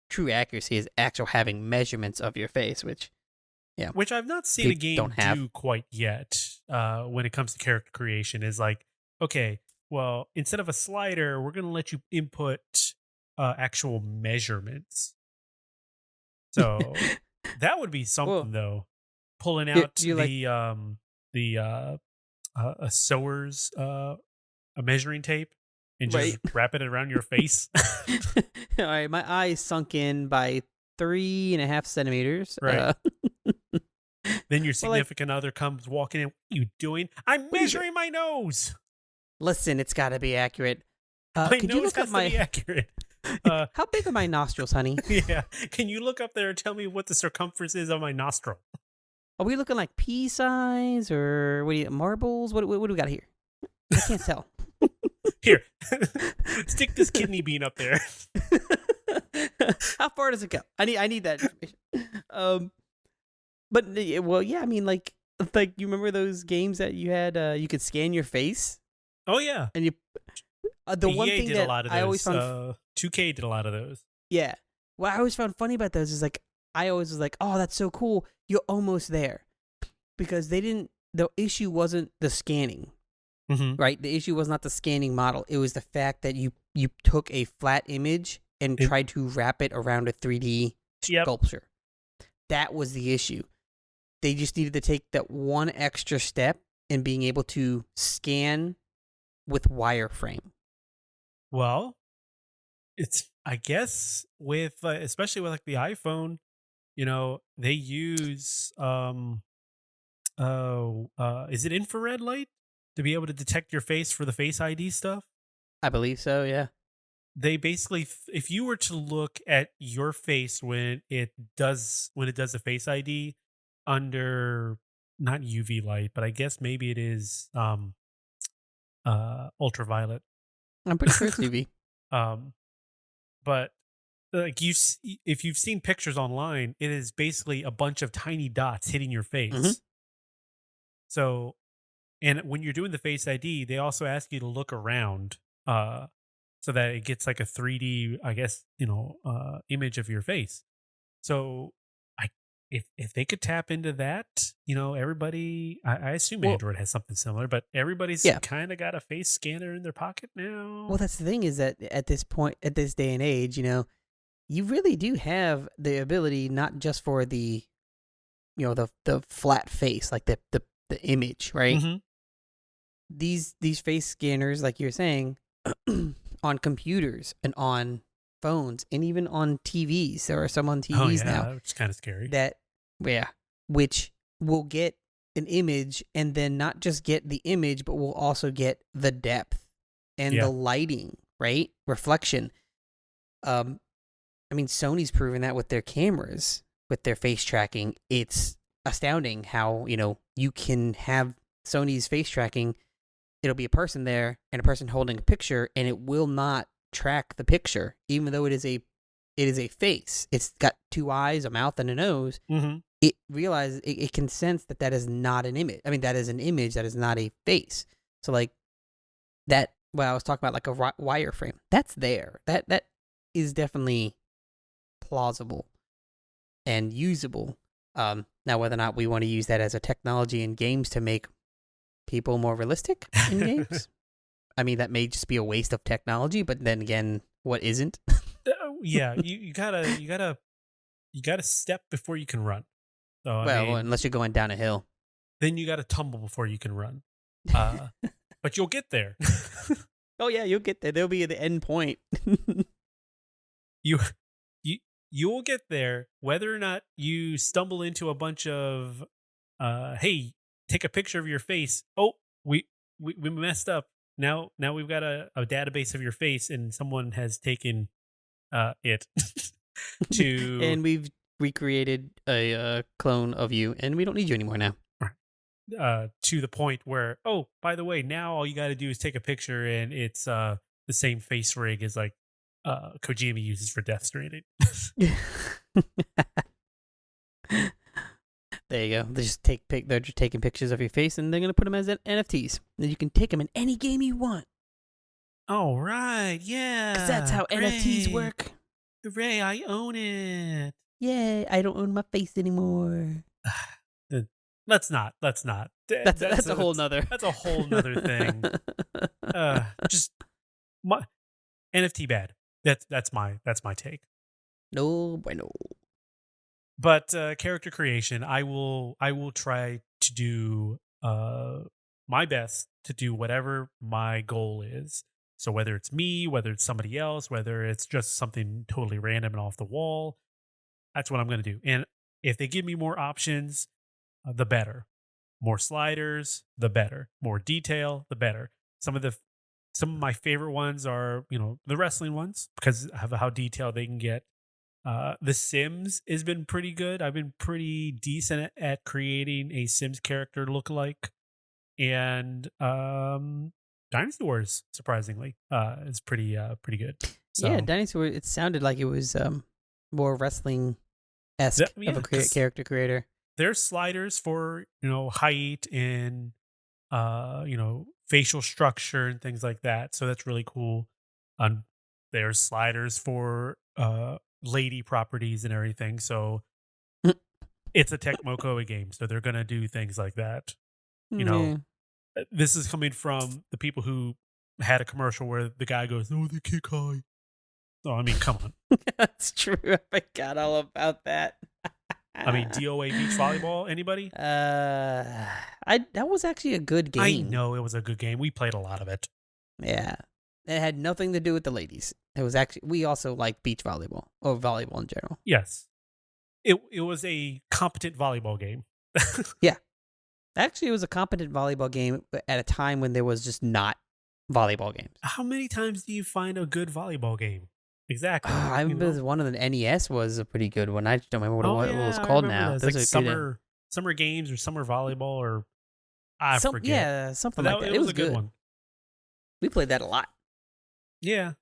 true accuracy is actual having measurements of your face, which I've not seen a game do quite yet when it comes to character creation. Is like, okay, well, instead of a slider, we're going to let you input actual measurements. So that would be something, though. Pulling out a sewer's a measuring tape and just wrap it around your face. All right, my eye sunk in by 3.5 centimeters. Right. Then your significant other comes walking in. What are you doing? I'm measuring my nose. Listen, it's got to be accurate. My nose has to be accurate. How big are my nostrils, honey? Yeah. Can you look up there and tell me what the circumference is of my nostril? Are we looking like pea size or marbles? What do we got here? I can't tell. Here, stick this kidney bean up there. How far does it go? I need that information. But yeah, I mean, like you remember those games that you had? You could scan your face. Oh yeah, and The one EA thing did that a lot of I always those. found 2K did a lot of those. Yeah. What I always found funny about those is like I always was like, "Oh, that's so cool. You're almost there." Because they didn't the issue wasn't the scanning, Mm-hmm. right? The issue was not the scanning model. It was the fact that you took a flat image and tried to wrap it around a 3D sculpture. That was the issue. They just needed to take that one extra step in being able to scan with wireframe. Well, it's I guess with especially with like the iPhone, they use is it infrared light to be able to detect your face for the Face ID stuff? I believe so, yeah. They basically if you were to look at your face when it does the Face ID under not UV light, but I guess maybe it is ultraviolet. I'm pretty sure it's UV. But like if you've seen pictures online, it is basically a bunch of tiny dots hitting your face. Mhm. So, and when you're doing the Face ID, they also ask you to look around, so that it gets like a 3D, I guess, image of your face. So, if they could tap into that, everybody, I assume Well- Android has something similar, but everybody's Yeah. kind of got a face scanner in their pocket now. Well, that's the thing is that at this point, at this day and age, you really do have the ability not just for the, the flat face, like the image, right? Mhm. These face scanners, like you're saying, on computers and on phones and even on TVs. There are some on TVs now which is kind of scary. which will get an image and then not just get the image, but will also get the depth and the lighting, right? Reflection. I mean, Sony's proven that with their cameras, with their face tracking. It's astounding how, you can have Sony's face tracking. It'll be a person there and a person holding a picture, and it will not track the picture, even though it is a face. It's got two eyes, a mouth, and a nose. Mm-hmm. It can sense that is not an image. I mean, that is an image, that is not a face. So like that, well, I was talking about like a wireframe. That's there. That is definitely plausible and usable. Now, whether or not we want to use that as a technology in games to make people more realistic in games, I mean, that may just be a waste of technology. But then again, what isn't? Yeah, you gotta step before you can run. So I mean, unless you're going down a hill. then you gotta tumble before you can run. But you'll get there. Oh yeah, you'll get there. There'll be the end point. You will get there whether or not you stumble into a bunch of hey, take a picture of your face. Oh, we messed up. Now we've got a database of your face and someone has taken it to And we've recreated a clone of you, and we don't need you anymore now. To the point where, oh, by the way, now all you got to do is take a picture and it's the same face rig as like Kojima uses for Death Stranding. There you go. They're just taking pictures of your face, and they're gonna put them as NFTs. And you can take them in any game you want. Oh right, yeah. 'Cause that's how NFTs work. Hooray! I own it. Yay! I don't own my face anymore. Let's not. That's a whole nother. That's a whole nother thing. Just NFT bad. That's my take. No bueno. But character creation, I will try to do my best to do whatever my goal is. So whether it's me, whether it's somebody else, whether it's just something totally random and off the wall, that's what I'm going to do. And if they give me more options, the better. More sliders, the better. More detail, the better. Some of my favorite ones are, the wrestling ones because of how detailed they can get. The Sims has been pretty good. I've been pretty decent at creating a Sims character lookalike. And Dynasty Warriors, surprisingly, is pretty good. So, yeah, Dynasty Warriors, it sounded like it was more wrestling-esque of a character creator. There's sliders for, height and, facial structure and things like that. So that's really cool. There's sliders for lady properties and everything. So it's a Tecmo Koei game, so they're gonna do things like that. You know, this is coming from the people who had a commercial where the guy goes, "Oh, they kick high." Oh, I mean, come on. That's true. I forgot all about that. I mean, DOA beach volleyball. Anybody? That was actually a good game. I know it was a good game. We played a lot of it. Yeah, it had nothing to do with the ladies. It was actually we also like beach volleyball or volleyball in general. Yes, it was a competent volleyball game. Yeah, actually, it was a competent volleyball game at a time when there was just not volleyball games. How many times do you find a good volleyball game? Exactly. I remember one of the NES was a pretty good one. I just don't remember what it was called now. Those like summer games or summer volleyball or I forget. Yeah, something like that. It was a good one. We played that a lot. Yeah.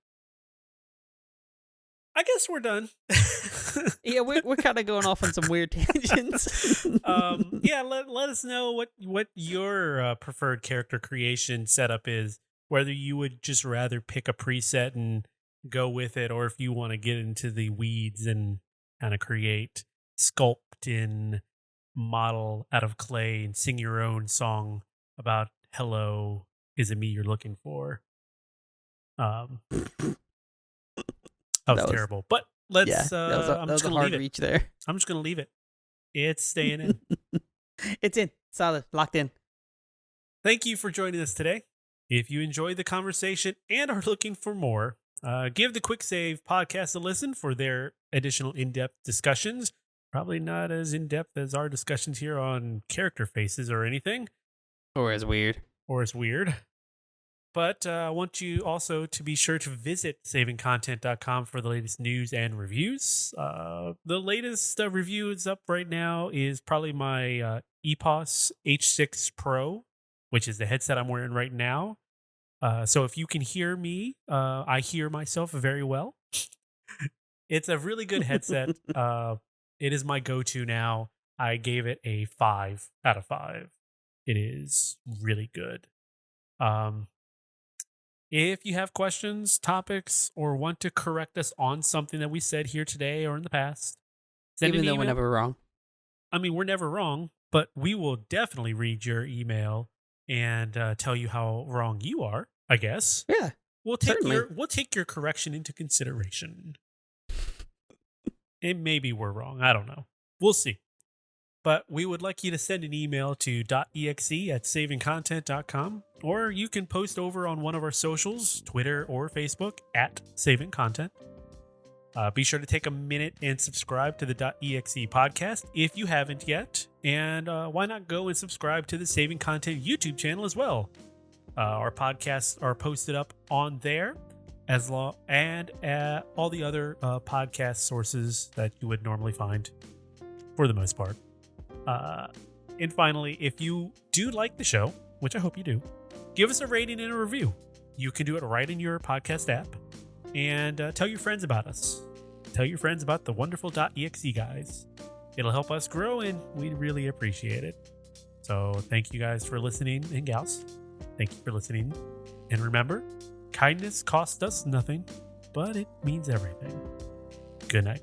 I guess we're done. Yeah, we're kind of going off on some weird tangents. Yeah, let us know what your preferred character creation setup is. Whether you would just rather pick a preset and go with it, or if you want to get into the weeds and kind of create, sculpt and model out of clay and sing your own song about hello, is it me you're looking for? That was terrible. But let's that was a hard reach there. I'm just gonna leave it. It's staying in. It's in. Solid. Locked in. Thank you for joining us today. If you enjoyed the conversation and are looking for more, give the Quick Save podcast a listen for their additional in-depth discussions. Probably not as in-depth as our discussions here on character faces or anything. Or as weird. But I want you also to be sure to visit savingcontent.com for the latest news and reviews. The latest review is up right now is probably my EPOS H6 Pro, which is the headset I'm wearing right now. So if you can hear me, I hear myself very well. It's a really good headset. It is my go-to now. I gave it a 5 out of 5. It is really good. If you have questions, topics, or want to correct us on something that we said here today or in the past, even though we're never wrong. I mean, we're never wrong, but we will definitely read your email and tell you how wrong you are, I guess. Yeah. We'll take your correction into consideration. And maybe we're wrong. I don't know. We'll see. But we would like you to send an email to dotEXE at savingcontent.com, or you can post over on one of our socials, Twitter or Facebook, at savingcontent. Be sure to take a minute and subscribe to the dotEXE podcast if you haven't yet. And why not go and subscribe to the Saving Content YouTube channel as well? Our podcasts are posted up on there, as long and all the other podcast sources that you would normally find, for the most part. And finally, if you do like the show, which I hope you do, give us a rating and a review. You can do it right in your podcast app. And tell your friends about us. Tell your friends about the wonderful .exe guys. It'll help us grow, and we'd really appreciate it. So thank you guys for listening, and gals. Thank you for listening. And remember, kindness costs us nothing, but it means everything. Good night.